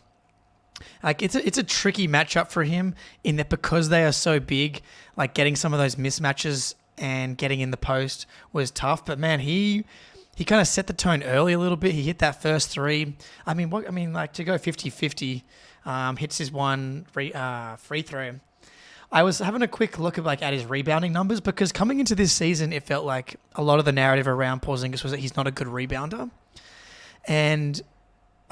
like it's a tricky matchup for him in that because they are so big, like getting some of those mismatches and getting in the post was tough. But man, he kind of set the tone early a little bit. He hit that first 3. Like to go 50-50, hits his one free throw. I was having a quick look at his rebounding numbers, because coming into this season, it felt like a lot of the narrative around Porzingis was that he's not a good rebounder. And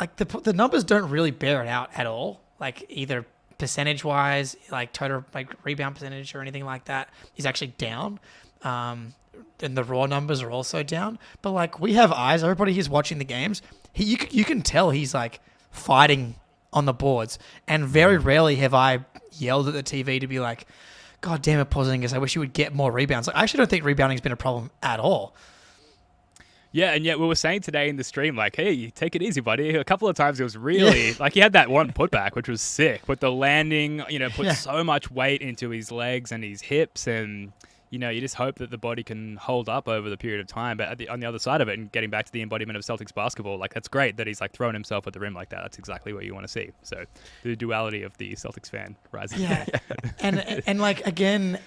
like the numbers don't really bear it out at all. Like either percentage-wise, like total like rebound percentage or anything like that is actually down. And the raw numbers are also down. But like we have eyes. Everybody who's watching the games, you can tell he's like fighting on the boards. And very rarely have I yelled at the TV to be like, God damn it, Porzingis, I wish you would get more rebounds. Like, I actually don't think rebounding's been a problem at all. Yeah, and yet we were saying today in the stream, like, hey, take it easy, buddy. A couple of times it was really, like, he had that one putback, which was sick. But the landing, put so much weight into his legs and his hips. And, you just hope that the body can hold up over the period of time. But on the other side of it, and getting back to the embodiment of Celtics basketball, like, that's great that he's, like, throwing himself at the rim like that. That's exactly what you want to see. So the duality of the Celtics fan rising. Yeah. and like, again,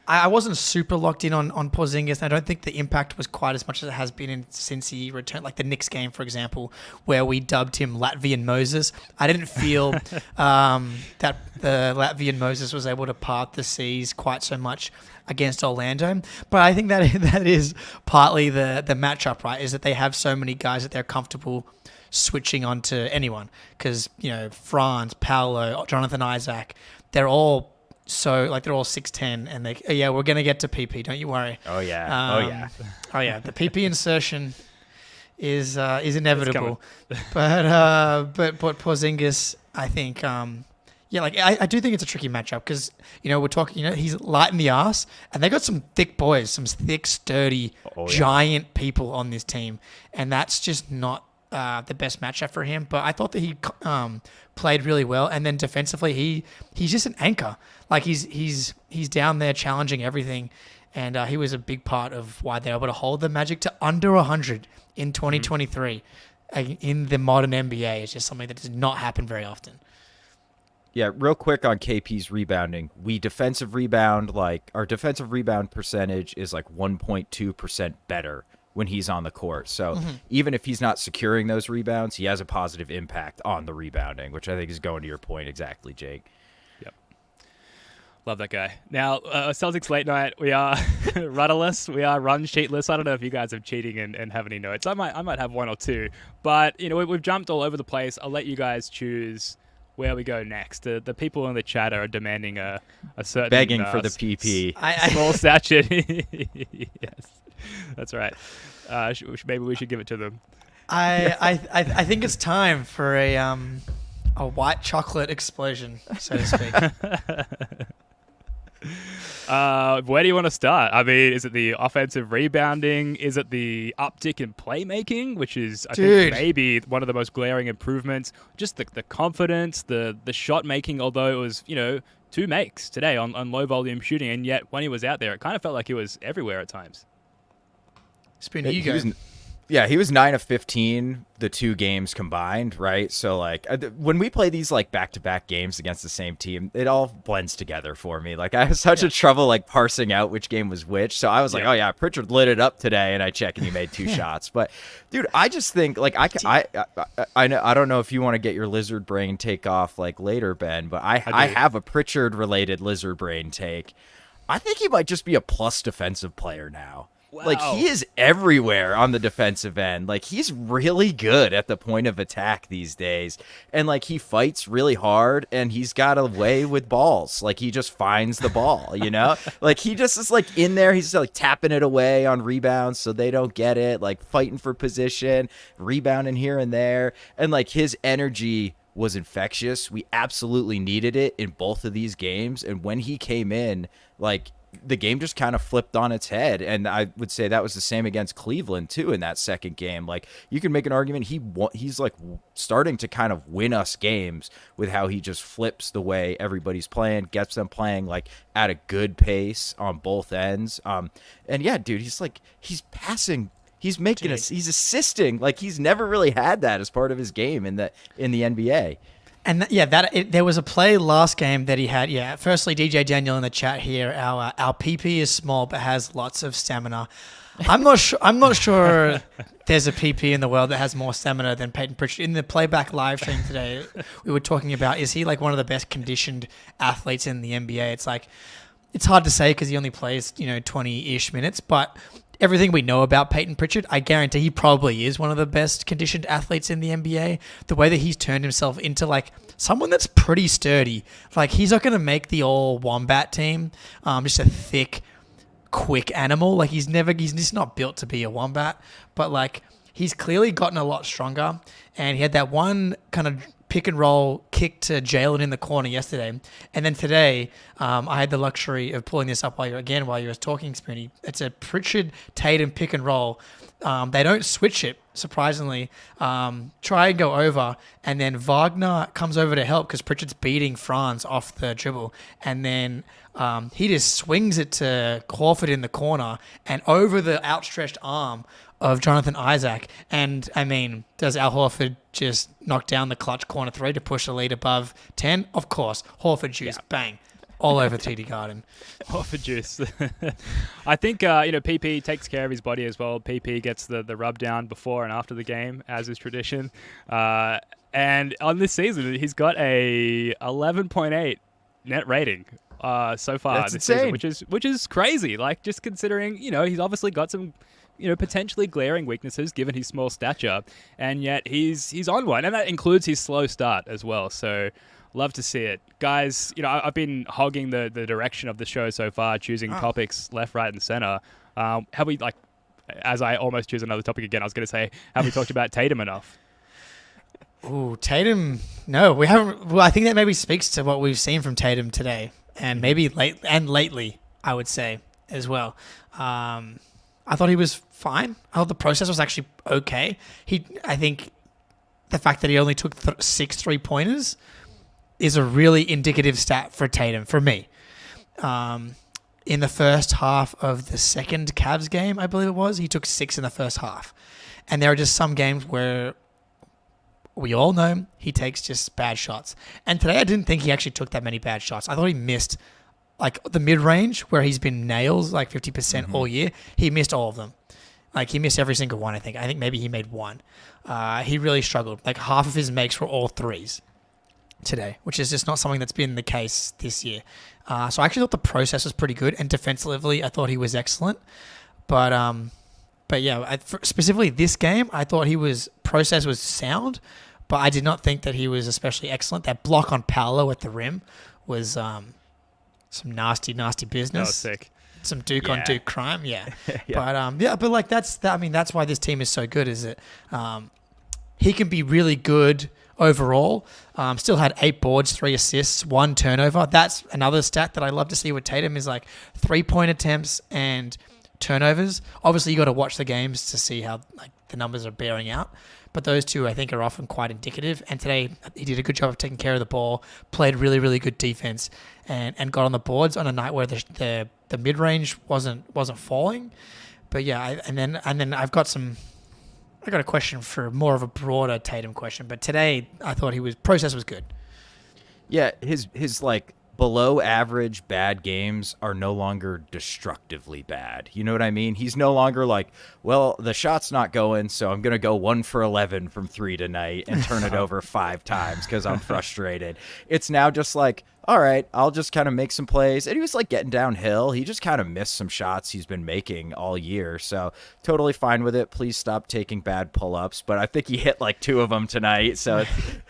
I wasn't super locked in on Porzingis. And I don't think the impact was quite as much as it has been since he returned. Like the Knicks game, for example, where we dubbed him Latvian Moses. I didn't feel that the Latvian Moses was able to part the seas quite so much against Orlando. But I think that is partly the matchup, right? Is that they have so many guys that they're comfortable switching on to anyone. Because, Franz, Paolo, Jonathan Isaac, they're all... So, they're all 6'10", and we're going to get to PP, don't you worry. Oh, yeah. Oh, yeah. The PP insertion is inevitable. But Porzingis, I think, I do think it's a tricky matchup because, we're talking, he's light in the ass, and they got some thick boys, some thick, sturdy, giant people on this team, and that's just not the best matchup for him. But I thought that he played really well, and then defensively, he's just an anchor. He's down there challenging everything, and he was a big part of why they were able to hold the Magic to under 100 in 2023 in the modern NBA. It's just something that does not happen very often. Yeah, real quick on KP's rebounding. Our defensive rebound percentage is 1.2% better when he's on the court. So even if he's not securing those rebounds, he has a positive impact on the rebounding, which I think is going to your point exactly, Jake. Yep. Love that guy. Now, Celtics Late Night, we are rudderless. We are run sheetless. I don't know if you guys are cheating and have any notes. I might have one or two. But, we've jumped all over the place. I'll let you guys choose where we go next. The people in the chat are demanding a certain... Begging for the PP. Small statue. Yes. That's right. Maybe we should give it to them. I think it's time for a white chocolate explosion, so to speak. Where do you want to start? I mean, is it the offensive rebounding? Is it the uptick in playmaking, which is, I think, maybe one of the most glaring improvements? Just the confidence, the shot making, although it was, 2 makes today on low volume shooting, and yet when he was out there, it kind of felt like he was everywhere at times. Spoon, you go. He was 9 of 15 the 2 games combined, right? So when we play these back-to-back games against the same team, it all blends together for me. I have such a trouble parsing out which game was which. So I was oh yeah, Pritchard lit it up today, and I check and he made 2 shots. But dude, I just think I don't know if you want to get your lizard brain take off later, Ben, but I have a Pritchard related lizard brain take. I think he might just be a plus defensive player now. Wow. He is everywhere on the defensive end. He's really good at the point of attack these days. And, he fights really hard, and he's got a way with balls. He just finds the ball, he just is, in there. He's, tapping it away on rebounds so they don't get it. Fighting for position, rebounding here and there. And, his energy was infectious. We absolutely needed it in both of these games. And when he came in, the game just kind of flipped on its head. And I would say that was the same against Cleveland too in that second game. You can make an argument he's starting to kind of win us games with how he just flips the way everybody's playing, gets them playing at a good pace on both ends. And yeah, dude, he's passing, he's making he's assisting. He's never really had that as part of his game in the NBA. And there was a play last game that he had. Yeah, firstly, DJ Daniel in the chat here. Our PP is small but has lots of stamina. I'm not sure there's a PP in the world that has more stamina than Payton Pritchard. In the playback live stream today, we were talking about, is he one of the best conditioned athletes in the NBA? It's hard to say because he only plays 20-ish minutes, but everything we know about Payton Pritchard, I guarantee he probably is one of the best conditioned athletes in the NBA. The way that he's turned himself into someone that's pretty sturdy. He's not going to make the all wombat team. Just a thick, quick animal. He's just not built to be a wombat. But he's clearly gotten a lot stronger. And he had that one kind of pick and roll kick to Jaylen in the corner yesterday. And then today, I had the luxury of pulling this up while you were talking, Spoony. It's a Pritchard Tatum pick and roll. They don't switch it, surprisingly. Try and go over, and then Wagner comes over to help because Pritchard's beating Franz off the dribble. And then he just swings it to Horford in the corner and over the outstretched arm of Jonathan Isaac. And, I mean, does Al Horford just knock down the clutch corner 3 to push the lead above 10? Of course. Horford juice, bang. all over TD Garden. Horford juice. I think PP takes care of his body as well. PP gets the rub down before and after the game, as is tradition. And on this season, he's got a 11.8 net rating so far. That's this insane. season, which is crazy. Like, just considering, he's obviously got some potentially glaring weaknesses given his small stature, and yet he's on one, and that includes his slow start as well. So love to see it. Guys, I've been hogging the direction of the show so far, choosing topics left, right, and center. Have we, as I almost choose another topic again, I was going to say, have we talked about Tatum enough? Ooh, Tatum. No, we haven't. Well, I think that maybe speaks to what we've seen from Tatum today, and maybe lately, I would say as well. I thought he was fine. I thought the process was actually okay. I think the fact that he only took 6 3-pointers is a really indicative stat for Tatum, for me. In the first half of the second Cavs game, I believe it was, he took 6 in the first half. And there are just some games where we all know he takes just bad shots. And today I didn't think he actually took that many bad shots. I thought he missed the mid-range where he's been nails 50% all year. He missed all of them. He missed every single one, I think. I think maybe he made one. He really struggled. Half of his makes were all threes today, which is just not something that's been the case this year. So I actually thought the process was pretty good, and defensively I thought he was excellent. But yeah, specifically this game, I thought process was sound, but I did not think that he was especially excellent. That block on Paolo at the rim was some nasty business. That was sick. Some Duke on Duke crime, yeah. But that's why this team is so good. Is that he can be really good overall. Still had 8 boards, 3 assists, 1 turnover. That's another stat that I love to see with Tatum is 3-point attempts and turnovers. Obviously, you got to watch the games to see how the numbers are bearing out. But those two, I think, are often quite indicative. And today, he did a good job of taking care of the ball, played really, really good defense, and got on the boards on a night where the mid range wasn't falling. But yeah, and then I've got a question for more of a broader Tatum question. But today, I thought process was good. Yeah, his below average bad games are no longer destructively bad. You know what I mean? He's no longer the shot's not going, so I'm going to go 1 for 11 from 3 tonight and turn it over 5 times because I'm frustrated. It's now just all right, I'll just kind of make some plays. And he was getting downhill. He just kind of missed some shots he's been making all year. So totally fine with it. Please stop taking bad pull-ups. But I think he hit 2 of them tonight. So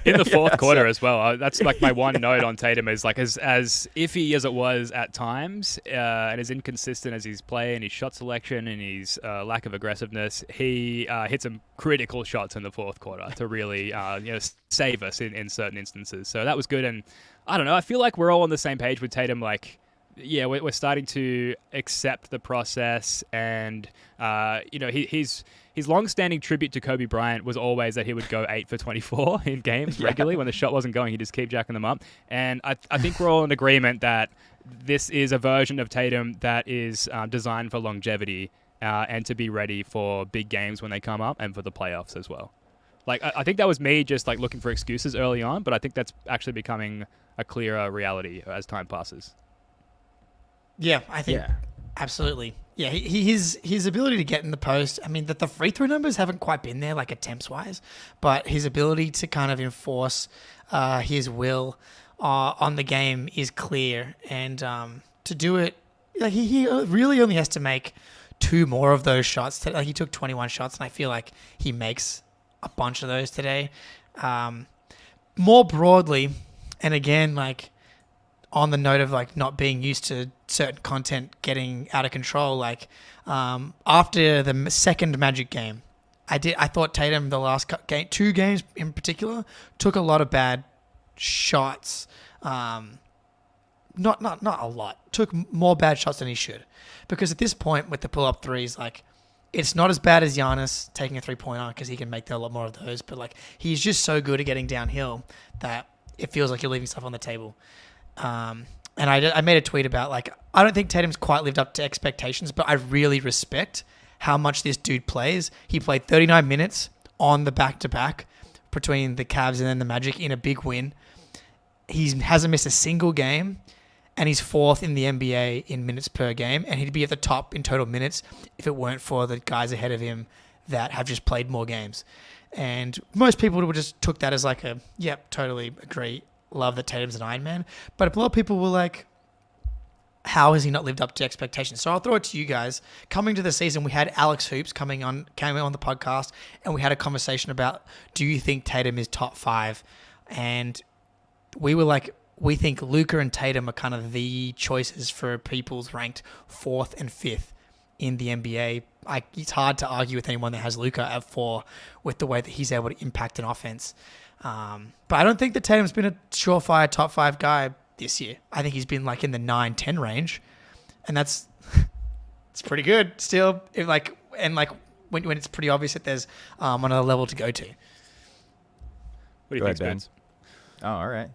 in the fourth quarter as well. That's my one note on Tatum is as iffy as it was at times and as inconsistent as his play and his shot selection and his lack of aggressiveness, he hit some critical shots in the fourth quarter to really save us in certain instances. So that was good. And I don't know. I feel like we're all on the same page with Tatum. We're starting to accept the process, and his long-standing tribute to Kobe Bryant was always that he would go 8 for 24 in games regularly when the shot wasn't going. He'd just keep jacking them up, and I think we're all in agreement that this is a version of Tatum that is designed for longevity and to be ready for big games when they come up and for the playoffs as well. I think that was me just looking for excuses early on, but I think that's actually becoming a clearer reality as time passes. Yeah, I think absolutely. Yeah, his ability to get in the post. I mean, the free throw numbers haven't quite been there attempts wise, but his ability to kind of enforce his will on the game is clear, and to do it, he really only has to make 2 more of those shots. He took 21 shots, and I feel like he makes a bunch of those today. More broadly, and again, on the note of like not being used to certain content getting out of control, after the second Magic game, I thought Tatum the last game, 2 games in particular, took a lot of bad shots. Not a lot. Took more bad shots than he should, because at this point with the pull-up threes, it's not as bad as Giannis taking a 3-pointer because he can make a lot more of those. But he's just so good at getting downhill that it feels like you're leaving stuff on the table. And I made a tweet about I don't think Tatum's quite lived up to expectations, but I really respect how much this dude plays. He played 39 minutes on the back-to-back between the Cavs and then the Magic in a big win. He hasn't missed a single game, and he's 4th in the NBA in minutes per game, and he'd be at the top in total minutes if it weren't for the guys ahead of him that have just played more games. And most people would just took that as like yep, totally agree, love that Tatum's an Iron Man. But a lot of people were like, how has he not lived up to expectations? So I'll throw it to you guys. Coming to the season, we had Alex Hoops came on the podcast, and we had a conversation about, do you think Tatum is top 5? And we were like, we think Luka and Tatum are kind of the choices for people's ranked 4th and 5th in the NBA. It's hard to argue with anyone that has Luka at 4 with the way that he's able to impact an offense. But I don't think that Tatum's been a surefire top 5 guy this year. I think he's been like in the 9-10 range, and that's it's pretty good still. When it's pretty obvious that there's another level to go to. What do you think, Spence? Oh, all right.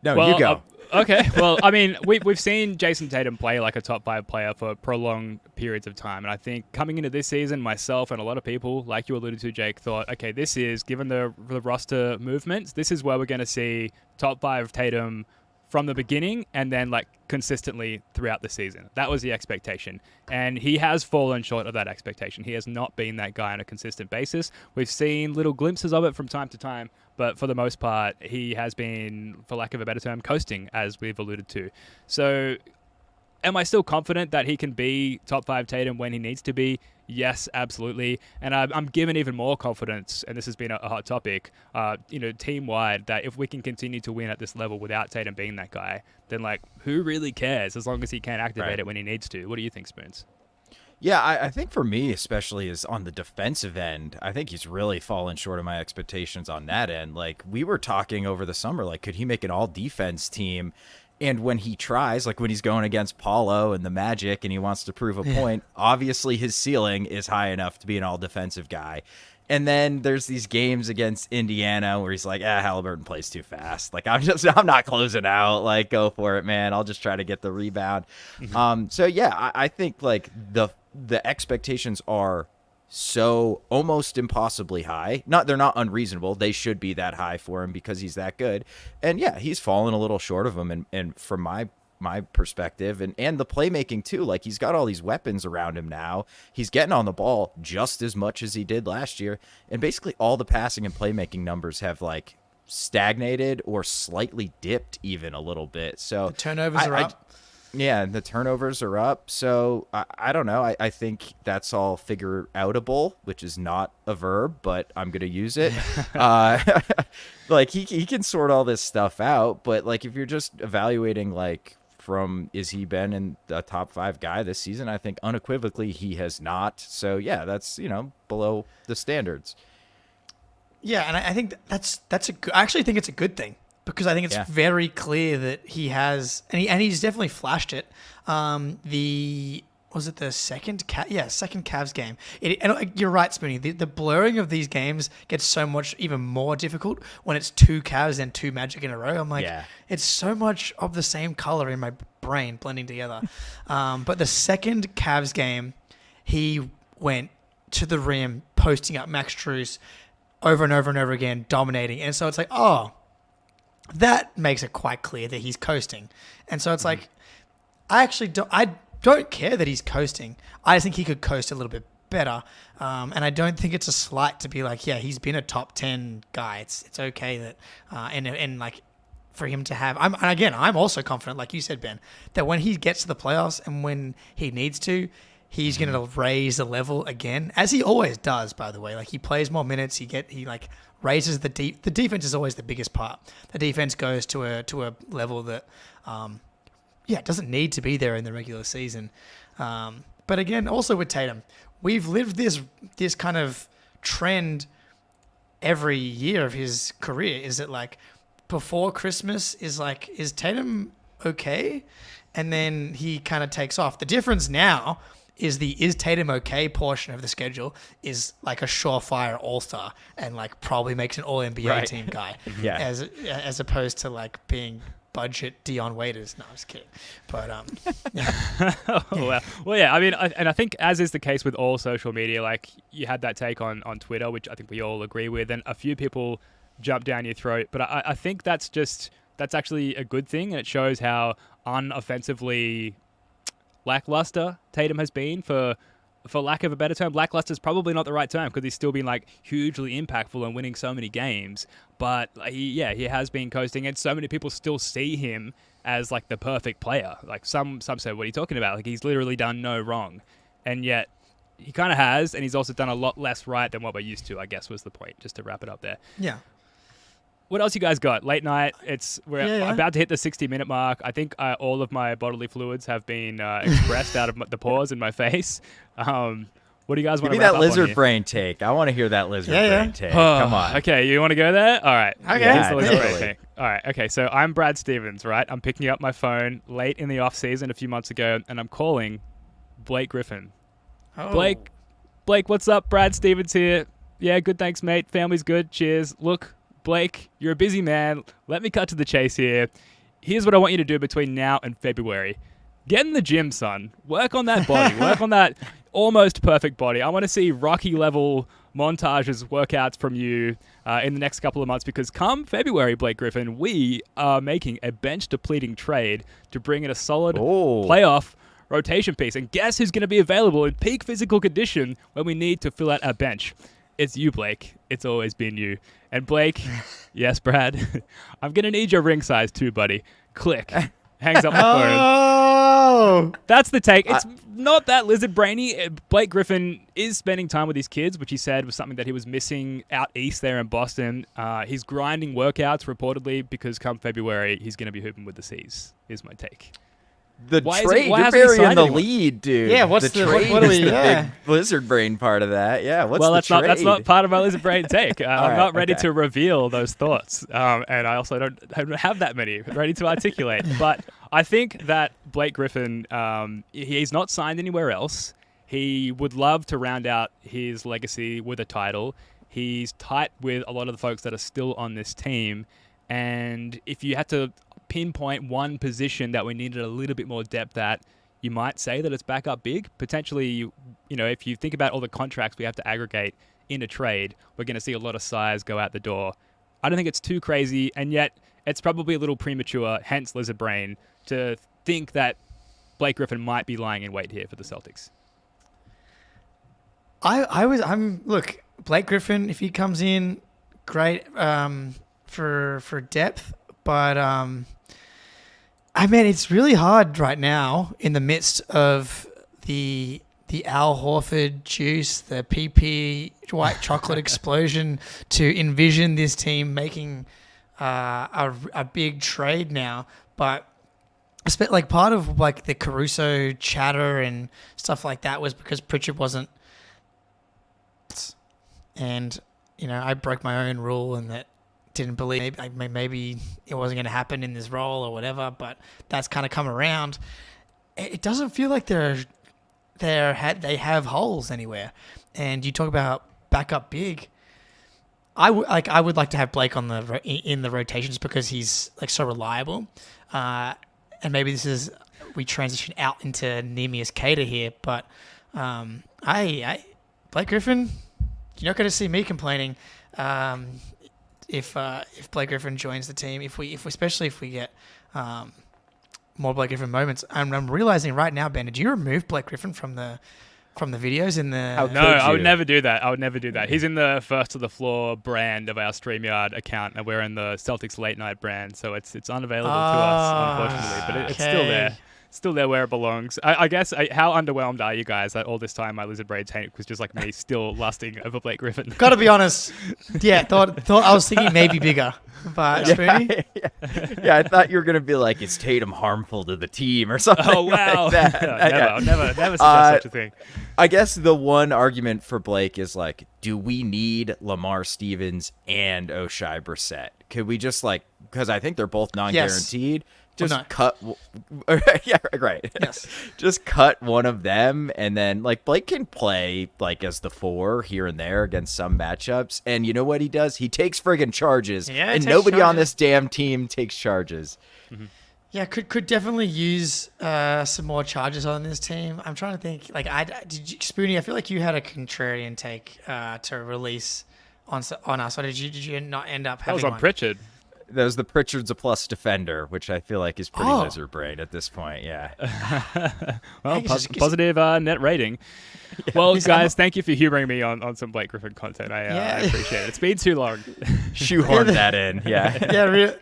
No, well, you go. Okay. Well, I mean, we've seen Jason Tatum play like a top 5 player for prolonged periods of time. And I think coming into this season, myself and a lot of people, like you alluded to, Jake, thought, okay, this is, given the roster movements, this is where we're going to see top 5 Tatum from the beginning and then like consistently throughout the season. That was the expectation. And he has fallen short of that expectation. He has not been that guy on a consistent basis. We've seen little glimpses of it from time to time, but for the most part, he has been, for lack of a better term, coasting, as we've alluded to. So am I still confident that he can be top 5 Tatum when he needs to be? Yes, absolutely. And I'm given even more confidence, and this has been a hot topic, team-wide, that if we can continue to win at this level without Tatum being that guy, then like who really cares as long as he can activate it when he needs to? What do you think, Spoons? Yeah, I think for me, especially is on the defensive end, I think he's really fallen short of my expectations on that end. Like we were talking over the summer, like could he make an all-defense team? And when he tries, like when he's going against Paulo and the Magic and he wants to prove a point, obviously his ceiling is high enough to be an all-defensive guy. And then there's these games against Indiana where he's like, Halliburton plays too fast. Like, I'm not closing out. Like, go for it, man. I'll just try to get the rebound. Mm-hmm. I think like the expectations are so almost impossibly high. They're not unreasonable. They should be that high for him because he's that good. And yeah, he's fallen a little short of them. And from my perspective and the playmaking too, like he's got all these weapons around him now. He's getting on the ball just as much as he did last year. And basically all the passing and playmaking numbers have like stagnated or slightly dipped even a little bit. So the turnovers are up. Yeah, the turnovers are up. So I don't know. I think that's all figure outable, which is not a verb, but I'm going to use it. Like he can sort all this stuff out. But like if you're just evaluating like is he been in the top 5 guy this season? I think unequivocally he has not. So yeah, that's, below the standards. Yeah. And I think I actually think it's a good thing. Because I think it's very clear that he has, and he's definitely flashed it. Was it the second Cavs game? You're right, Spoonie. The blurring of these games gets so much even more difficult when it's 2 Cavs and 2 Magic in a row. I'm like, it's so much of the same color in my brain blending together. But the second Cavs game, he went to the rim, posting up Max Strus over and over and over again, dominating. And so it's like, that makes it quite clear that he's coasting. And so it's like, I don't care that he's coasting. I just think he could coast a little bit better. And I don't think it's a slight to be like, he's been a top 10 guy. It's okay that, and like for him to have, I'm also confident, like you said, Ben, that when he gets to the playoffs and when he needs to, he's going to raise the level again, as he always does, by the way. Like he plays more minutes. He raises the defense is always the biggest part. The defense goes to a level that, doesn't need to be there in the regular season. But again, also with Tatum, we've lived this kind of trend every year of his career. Is it like before Christmas is Tatum okay? And then he kind of takes off. The difference now is Tatum okay portion of the schedule is like a surefire all-star and like probably makes an all-NBA team guy. As opposed to like being budget Dion Waiters. No, I'm just kidding. But Well, yeah. I mean, I think as is the case with all social media, like you had that take on Twitter, which I think we all agree with, and a few people jump down your throat. But I think that's just that's actually a good thing, and it shows how unoffensively lackluster Tatum has been for lack of a better term. Lackluster is probably not the right term because he's still been like hugely impactful and winning so many games. But he has been coasting, and so many people still see him as like the perfect player. Like some say, what are you talking about? Like he's literally done no wrong, and yet he kind of has, and he's also done a lot less right than what we're used to, I guess was the point, just to wrap it up there. Yeah. What else you guys got? Late night. We're about to hit the 60-minute mark. I think all of my bodily fluids have been expressed out of the pores in my face. What do you guys want to wrap Give me that up lizard brain take. I want to hear that lizard brain take. Come on. Okay, you want to go there? All right. Okay. Here's the lizard brain take. All right. Okay, so I'm Brad Stevens, right? I'm picking up my phone late in the off season a few months ago, and I'm calling Blake Griffin. Oh. Blake, what's up? Brad Stevens here. Yeah, good, thanks, mate. Family's good. Cheers. Look, Blake, you're a busy man. Let me cut to the chase here. Here's what I want you to do between now and February. Get in the gym, son. Work on that body. Work on that almost perfect body. I want to see Rocky-level montages, workouts from you in the next couple of months, because come February, Blake Griffin, we are making a bench-depleting trade to bring in a solid playoff rotation piece. And guess who's going to be available in peak physical condition when we need to fill out our bench? It's you, Blake. It's always been you. And Blake, yes, Brad, I'm going to need your ring size too, buddy. Click. Hangs up the phone. Oh! That's the take. It's not that lizard brainy. Blake Griffin is spending time with his kids, which he said was something that he was missing out east there in Boston. He's grinding workouts reportedly because come February, he's going to be hooping with the C's. Here's my take. You're burying the lead, dude. Yeah, what's the trade? what are we? The Yeah. big lizard brain part of that. Yeah, what's well, the trade? that's not part of my lizard brain take. I'm not ready okay. to reveal those thoughts, and I also don't have that many ready to articulate. But I think that Blake Griffin, he's not signed anywhere else. He would love to round out his legacy with a title. He's tight with a lot of the folks that are still on this team, and if you had to pinpoint one position that we needed a little bit more depth at, you might say that it's backup big. Potentially, you know, if you think about all the contracts we have to aggregate in a trade, we're going to see a lot of size go out the door. I don't think it's too crazy, and yet it's probably a little premature, hence lizard brain, to think that Blake Griffin might be lying in wait here for the Celtics. Look, Blake Griffin, if he comes in, great for depth, but I mean, it's really hard right now in the midst of the Al Horford juice, the PP white chocolate explosion, to envision this team making a big trade now. But I spent like part of like the Caruso chatter and stuff like that was because Pritchard wasn't, and you know, I broke my own rule and that. Didn't believe maybe it wasn't going to happen in this role or whatever, but that's kind of come around. It doesn't feel like they have holes anywhere. And you talk about backup big. I would like to have Blake in the rotations because he's like so reliable. And maybe we transition out into Neemias Kada here, but Blake Griffin, you're not going to see me complaining. If Blake Griffin joins the team, especially if we get more Blake Griffin moments, I'm realizing right now, Ben, did you remove Blake Griffin from the videos in the? No, I would never do that. He's in the First to the Floor brand of our StreamYard account, and we're in the Celtics Late Night brand, so it's unavailable to us, unfortunately. But it's still there. Still there where it belongs. I guess, how underwhelmed are you guys that all this time my lizard brain tank was just like me still lusting over Blake Griffin? Gotta be honest. Yeah, thought I was thinking maybe bigger. But Spoony? Yeah, I thought you were going to be like, is Tatum harmful to the team or something? Oh, wow. Like that. Never suggest such a thing. I guess the one argument for Blake is like, do we need Lamar Stevens and O'Shai Brissett? Could we just like, because I think they're both non-guaranteed. Yes. Just cut. Yeah, right. Yes. Just cut one of them, and then like Blake can play like as the 4 here and there against some matchups. And you know what he does? He takes friggin' charges, and nobody on this damn team takes charges. Mm-hmm. Yeah, could definitely use some more charges on this team. I'm trying to think. Like, Spoony, I feel like you had a contrarian take to release on us. Or did you not end up having? That was on one? Pritchard. That was the Pritchard's a plus defender, which I feel like is pretty lizard brain at this point. Yeah. Well, positive net rating. Yeah. Well, guys, thank you for humoring me on some Blake Griffin content. I appreciate it. It's been too long. Shoehorned that in. Yeah. Yeah. Really.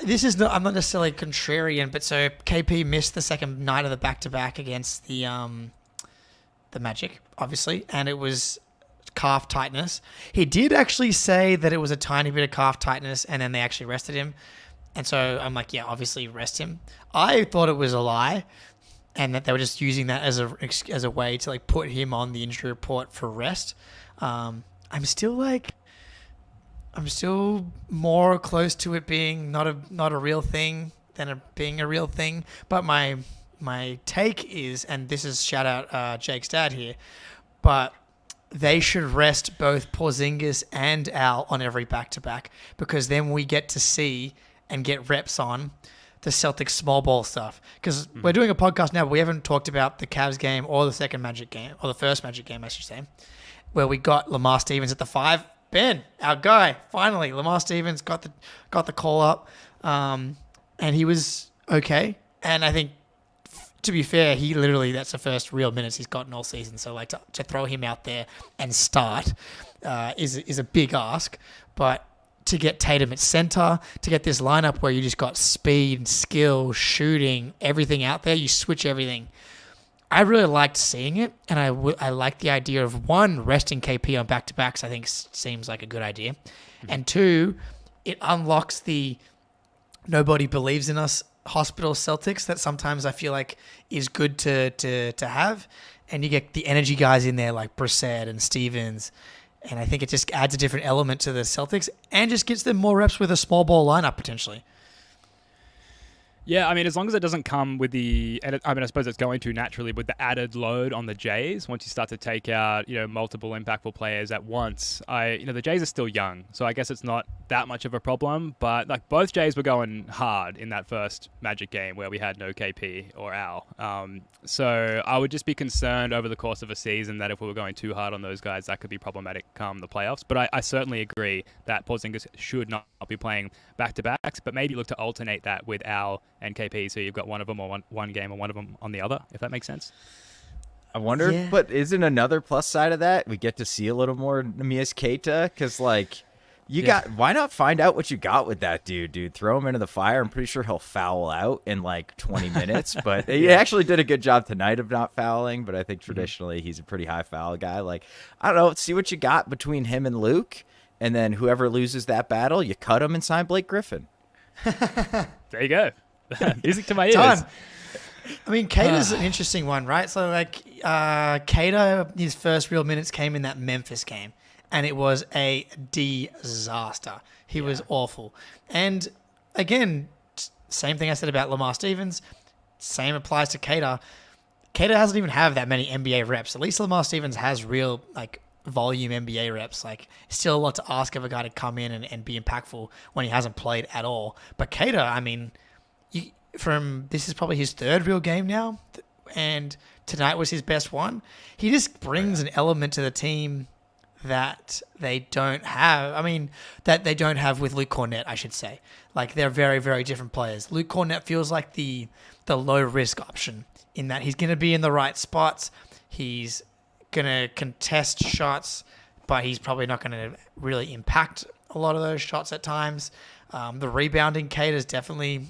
This is not. I'm not necessarily contrarian, but so KP missed the second night of the back-to-back against the Magic, obviously, and it was calf tightness. He did actually say that it was a tiny bit of calf tightness, and then they actually rested him. And so I'm like, yeah, obviously rest him. I thought it was a lie, and that they were just using that as a way to like put him on the injury report for rest. I'm still more close to it being not a real thing than being a real thing. But my take is, and this is shout out Jake's dad here, but they should rest both Porzingis and Al on every back-to-back, because then we get to see and get reps on the Celtics small ball stuff. Because we're doing a podcast now, but we haven't talked about the Cavs game or the second Magic game, or the first Magic game, I should say, where we got Lamar Stevens at the 5. Ben, our guy, finally, Lamar Stevens got the call up, and he was okay. And I think, to be fair, that's the first real minutes he's gotten all season. So like to throw him out there and start is a big ask. But to get Tatum at center, to get this lineup where you just got speed, skill, shooting, everything out there, you switch everything. I really liked seeing it, and I like the idea of, one, resting KP on back-to-backs. I think seems like a good idea. And two, it unlocks the nobody believes in us hospital Celtics that sometimes I feel like is good to have, and you get the energy guys in there like Brissett and Stevens, and I think it just adds a different element to the Celtics and just gets them more reps with a small ball lineup potentially. Yeah, I mean, as long as it doesn't come with I suppose it's going to naturally with the added load on the Jays once you start to take out, multiple impactful players at once. The Jays are still young, so I guess it's not that much of a problem. But like both Jays were going hard in that first Magic game where we had no KP or Al. So I would just be concerned over the course of a season that if we were going too hard on those guys, that could be problematic come the playoffs. But I certainly agree that Porzingis should not be playing back-to-backs, but maybe look to alternate that with Al and KP, so you've got one of them on one game and one of them on the other, if that makes sense. I wonder, but isn't another plus side of that we get to see a little more Neemias Queta? Because why not find out what you got with that dude? Throw him into the fire. I'm pretty sure he'll foul out in like 20 minutes, but he actually did a good job tonight of not fouling. But I think traditionally he's a pretty high foul guy. Like, I don't know, see what you got between him and Luke, and then whoever loses that battle, you cut him and sign Blake Griffin. There you go. Music to my ears. Done. I mean, Kata's an interesting one, right? So, like, Kada, his first real minutes came in that Memphis game, and it was a disaster. He was awful. And, again, same thing I said about Lamar Stevens, same applies to Kada. Kada doesn't even have that many NBA reps. At least Lamar Stevens has real, like, volume NBA reps. Like, still a lot to ask of a guy to come in and be impactful when he hasn't played at all. But Kada, I mean, this is probably his third real game now, and tonight was his best one. He just brings an element to the team that they don't have. I mean, that they don't have with Luke Cornett, I should say. Like, they're very, very different players. Luke Cornett feels like the low risk option in that he's going to be in the right spots. He's going to contest shots, but he's probably not going to really impact a lot of those shots at times. The rebounding, Kate is definitely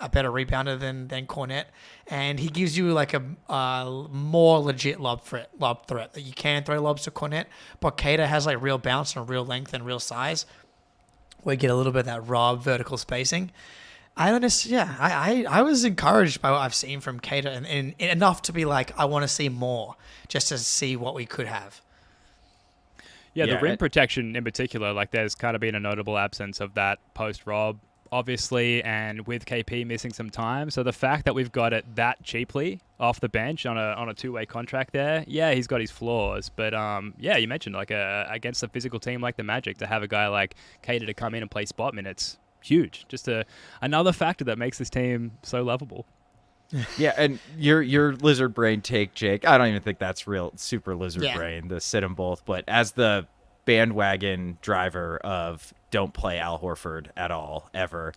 a better rebounder than Cornett, and he gives you like a more legit lob threat that you can throw lobs to Cornett, but Kada has like real bounce and real length and real size. We get a little bit of that raw vertical spacing. I was encouraged by what I've seen from Kada, and enough to be like, I want to see more, just to see what we could have. Yeah, the rim protection in particular, like there's kind of been a notable absence of that post-Rob, obviously, and with KP missing some time. So the fact that we've got it that cheaply off the bench on a two-way contract there, yeah, he's got his flaws. But, you mentioned like against a physical team like the Magic, to have a guy like Kada to come in and play spot minutes, huge. Just another factor that makes this team so lovable. Yeah, and your lizard brain take, Jake, I don't even think that's real super lizard brain, the sit them both. But as the bandwagon driver of don't play Al Horford at all, ever.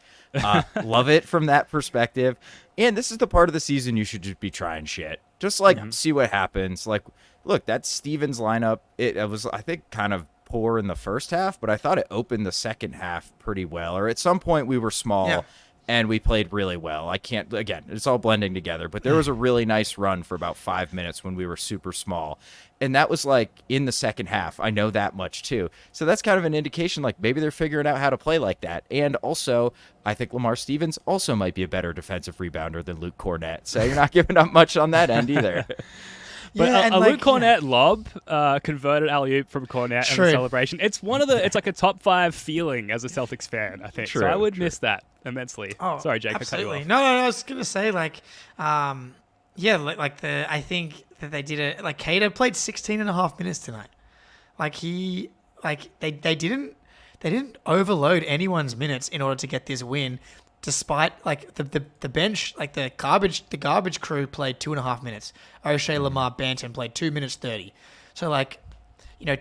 Love it from that perspective. And this is the part of the season you should just be trying shit. Just see what happens. Like, look, that Stevens lineup, it was, I think, kind of poor in the first half, but I thought it opened the second half pretty well. Or at some point we were small and we played really well. Again, it's all blending together, but there was a really nice run for about 5 minutes when we were super small. And that was like in the second half. I know that much too. So that's kind of an indication like maybe they're figuring out how to play like that. And also, I think Lamar Stevens also might be a better defensive rebounder than Luke Cornett. So you're not giving up much on that end either. But Luke Cornett lob converted alley-oop from Cornett in the celebration. It's it's like a top 5 feeling as a Celtics fan, I think. So I would miss that immensely. Oh, sorry, Jake, absolutely. I cut you off. No, I was gonna say I think that they did it. Like Kada played 16 and a half minutes tonight. They didn't overload anyone's minutes in order to get this win. Despite like the bench, like the garbage crew played 2.5 minutes. O'Shea, Lamar, Banton played 2 minutes 30. So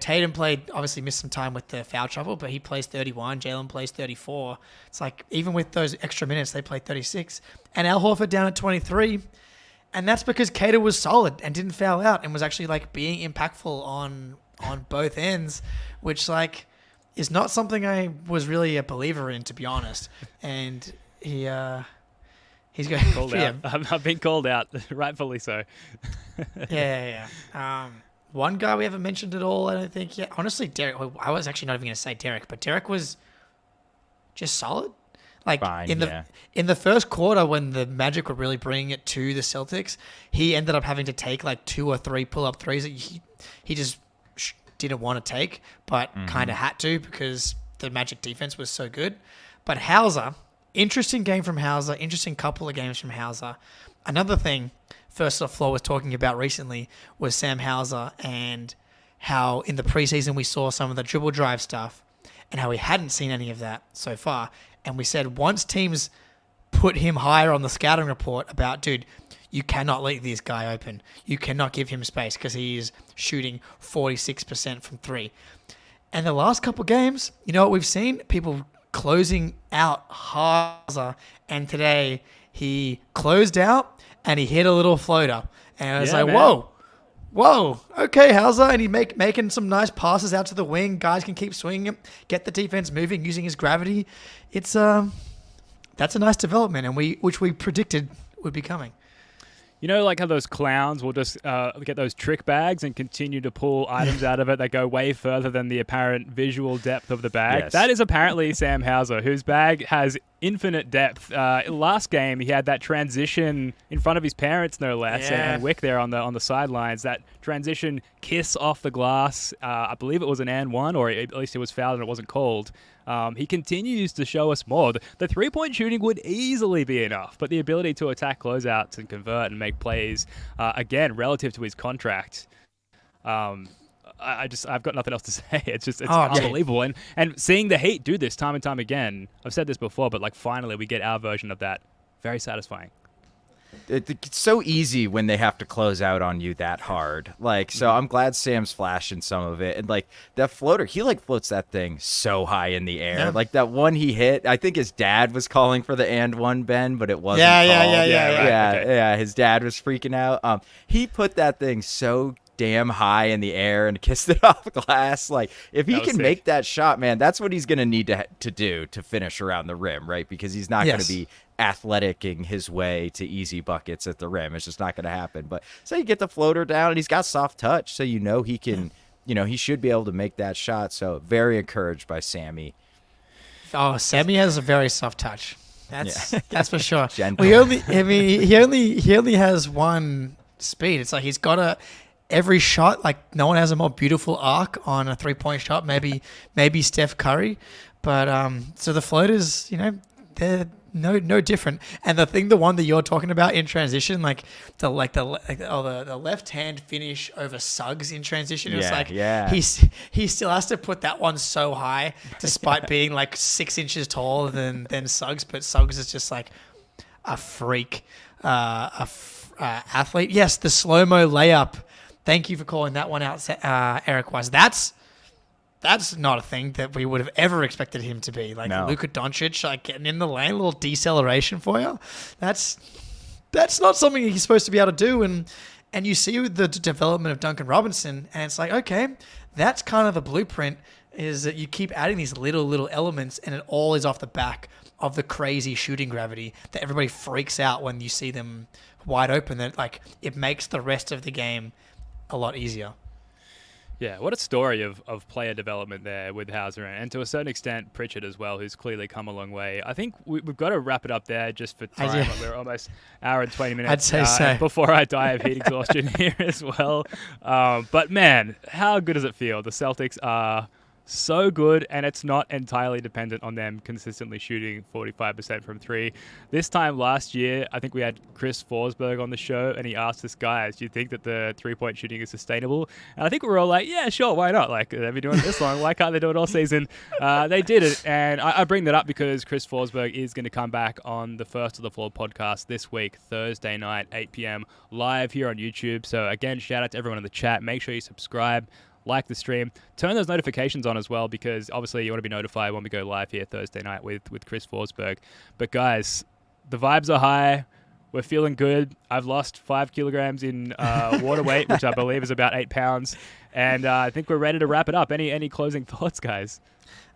Tatum obviously missed some time with the foul trouble, but he plays 31. Jaylen plays 34. It's like even with those extra minutes, they played 36. And Al Horford down at 23. And that's because Kada was solid and didn't foul out and was actually like being impactful on both ends, which is not something I was really a believer in, to be honest. And he's going called out. I've been called out, rightfully so. Yeah. One guy we haven't mentioned at all, I don't think. Yeah, honestly, Derek. I was actually not even going to say Derek, but Derek was just solid. In the first quarter, when the Magic were really bringing it to the Celtics, he ended up having to take 2 or 3 pull-up threes that he just didn't want to take, but kind of had to because the Magic defense was so good. But Hauser, interesting game from Hauser, interesting couple of games from Hauser. Another thing First Off Floor was talking about recently was Sam Hauser and how in the preseason we saw some of the dribble drive stuff and how we hadn't seen any of that so far. And we said once teams put him higher on the scouting report about, dude, you cannot leave this guy open. You cannot give him space because he is shooting 46% from 3. And the last couple games, you know what we've seen? People closing out Hauser. And today he closed out and he hit a little floater. And I was whoa, okay, Hauser. And he's making some nice passes out to the wing. Guys can keep swinging him, get the defense moving using his gravity. It's that's a nice development, and which we predicted would be coming. You know, like how those clowns will just get those trick bags and continue to pull items out of it that go way further than the apparent visual depth of the bag? Yes. That is apparently Sam Hauser, whose bag has infinite depth. Last game, he had that transition in front of his parents, no less, and Wick there on the sidelines. That transition kiss off the glass. I believe it was an and one, or at least it was fouled and it wasn't called. He continues to show us more. The three-point shooting would easily be enough, but the ability to attack closeouts and convert and make plays, again, relative to his contract, I've got nothing else to say. It's unbelievable. And seeing the Heat do this time and time again, I've said this before, but finally we get our version of that. Very satisfying. It's so easy when they have to close out on you that hard. So I'm glad Sam's flashing some of it. And that floater, he floats that thing so high in the air. Yeah. That one he hit, I think his dad was calling for the and one, Ben, but it wasn't called. Yeah. His dad was freaking out. He put that thing so damn high in the air and kissed it off glass. If he can make that shot, man, that's what he's going to need to do to finish around the rim, right? Because he's not going to be athleticing his way to easy buckets at the rim. It's just not going to happen. But so you get the floater down and he's got soft touch, so he can, he should be able to make that shot. So very encouraged by Sammy. Oh, Sammy has a very soft touch. That's for sure. He only has one speed. It's he's got every shot, no one has a more beautiful arc on a 3-point shot. Maybe Steph Curry, but so the floaters, they're no different. And the one that you're talking about in transition, the left hand finish over Suggs in transition, he still has to put that one so high, despite being 6 inches taller than Suggs. But Suggs is just a freak, athlete. Yes, the slow mo layup. Thank you for calling that one out, Eric Wise. that's not a thing that we would have ever expected him to be. Like No. Luka Doncic, like getting in the lane, a little deceleration for you. That's not something he's supposed to be able to do. And you see the development of Duncan Robinson, and it's like, okay, that's kind of the blueprint, is that you keep adding these little elements, and it all is off the back of the crazy shooting gravity that everybody freaks out when you see them wide open. That like it makes the rest of the game a lot easier. Yeah, what a story of player development there with Hauser and to a certain extent Pritchard as well, who's clearly come a long way. I think we've got to wrap it up there just for time. We're almost hour and 20 minutes. I'd say so. Before I die of heat exhaustion here as well. But man, how good does it feel? The Celtics are so good, and it's not entirely dependent on them consistently shooting 45% from three. This time last year, I think we had Chris Forsberg on the show, and he asked us, guys, do you think that the three-point shooting is sustainable? And I think we were all like, yeah, sure, why not? Like, they've been doing it this long. Why can't they do it all season? They did it, and I bring that up because Chris Forsberg is going to come back on the First of the Floor podcast this week, Thursday night, 8 p.m., live here on YouTube. So, again, shout out to everyone in the chat. Make sure you subscribe, like the stream, turn those notifications on as well, because obviously you want to be notified when we go live here Thursday night with Chris Forsberg. But guys, the vibes are high. We're feeling good. I've lost 5 kilograms in water weight, which I believe is about 8 pounds. And I think we're ready to wrap it up. Any closing thoughts, guys?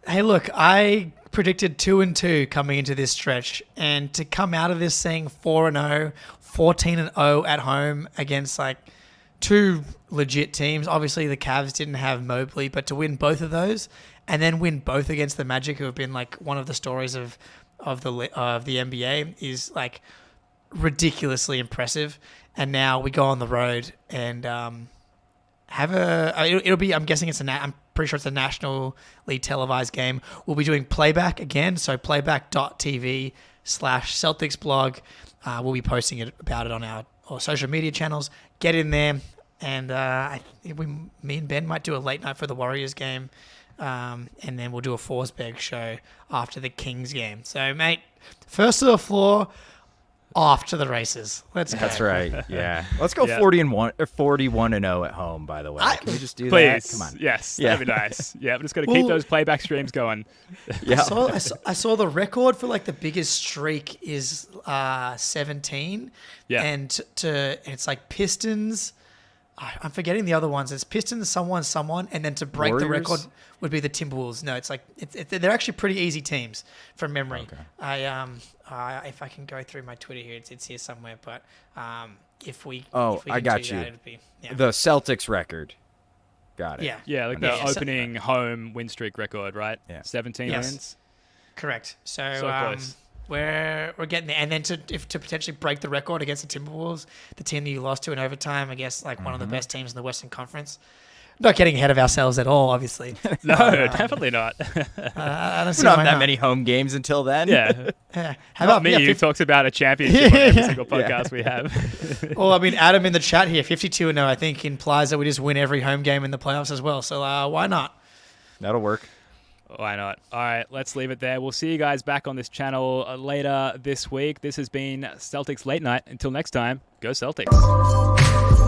Hey, look, I predicted 2-2 coming into this stretch, and to come out of this saying 4-0, 14-0 at home against like two legit teams. Obviously, the Cavs didn't have Mobley, but to win both of those and then win both against the Magic, who have been like one of the stories of the NBA, is like ridiculously impressive. And now we go on the road and have it'll be, I'm guessing I'm pretty sure it's a nationally televised game. We'll be doing playback again, so playback.tv/Celtics blog. We'll be posting about it on our social media channels. Get in there, and me and Ben might do a late night for the Warriors game, and then we'll do a Forsberg show after the Kings game. So, mate, first to the floor, off to the races. Let's go. That's right. Yeah. Let's go 41 or 41-0 at home. By the way, can we just do please, that? Come on. Yes, Yeah. that'd be nice. Yeah, we're just going to keep those playback streams going. Yeah. I saw the record for like the biggest streak is 17. Yeah. And it's like Pistons. I'm forgetting the other ones. It's Pistons, someone, and then to break the Warriors? record would be the Timberwolves. No, it's like they're actually pretty easy teams from memory. Okay. If I can go through my Twitter here, it's here somewhere. But if we I can got do you. that, it'd be, yeah. The Celtics record. Got it. Yeah. Yeah, like the opening home win streak record, right? Yeah. 17 Yes. wins. Correct. So close. we're getting there, and then to potentially break the record against the Timberwolves, the team that you lost to in overtime, I guess like one of the best teams in the Western Conference. Not getting ahead of ourselves at all, obviously. No, definitely not. I don't see We don't why have that not. many home games until then. Yeah. How Not about me, who 50 talks about a championship on every Yeah. single podcast we have. Well, I mean, Adam in the chat here, 52-0, I think implies that we just win every home game in the playoffs as well. So why not? That'll work. Why not? All right, let's leave it there. We'll see you guys back on this channel later this week. This has been Celtics Late Night. Until next time, go Celtics.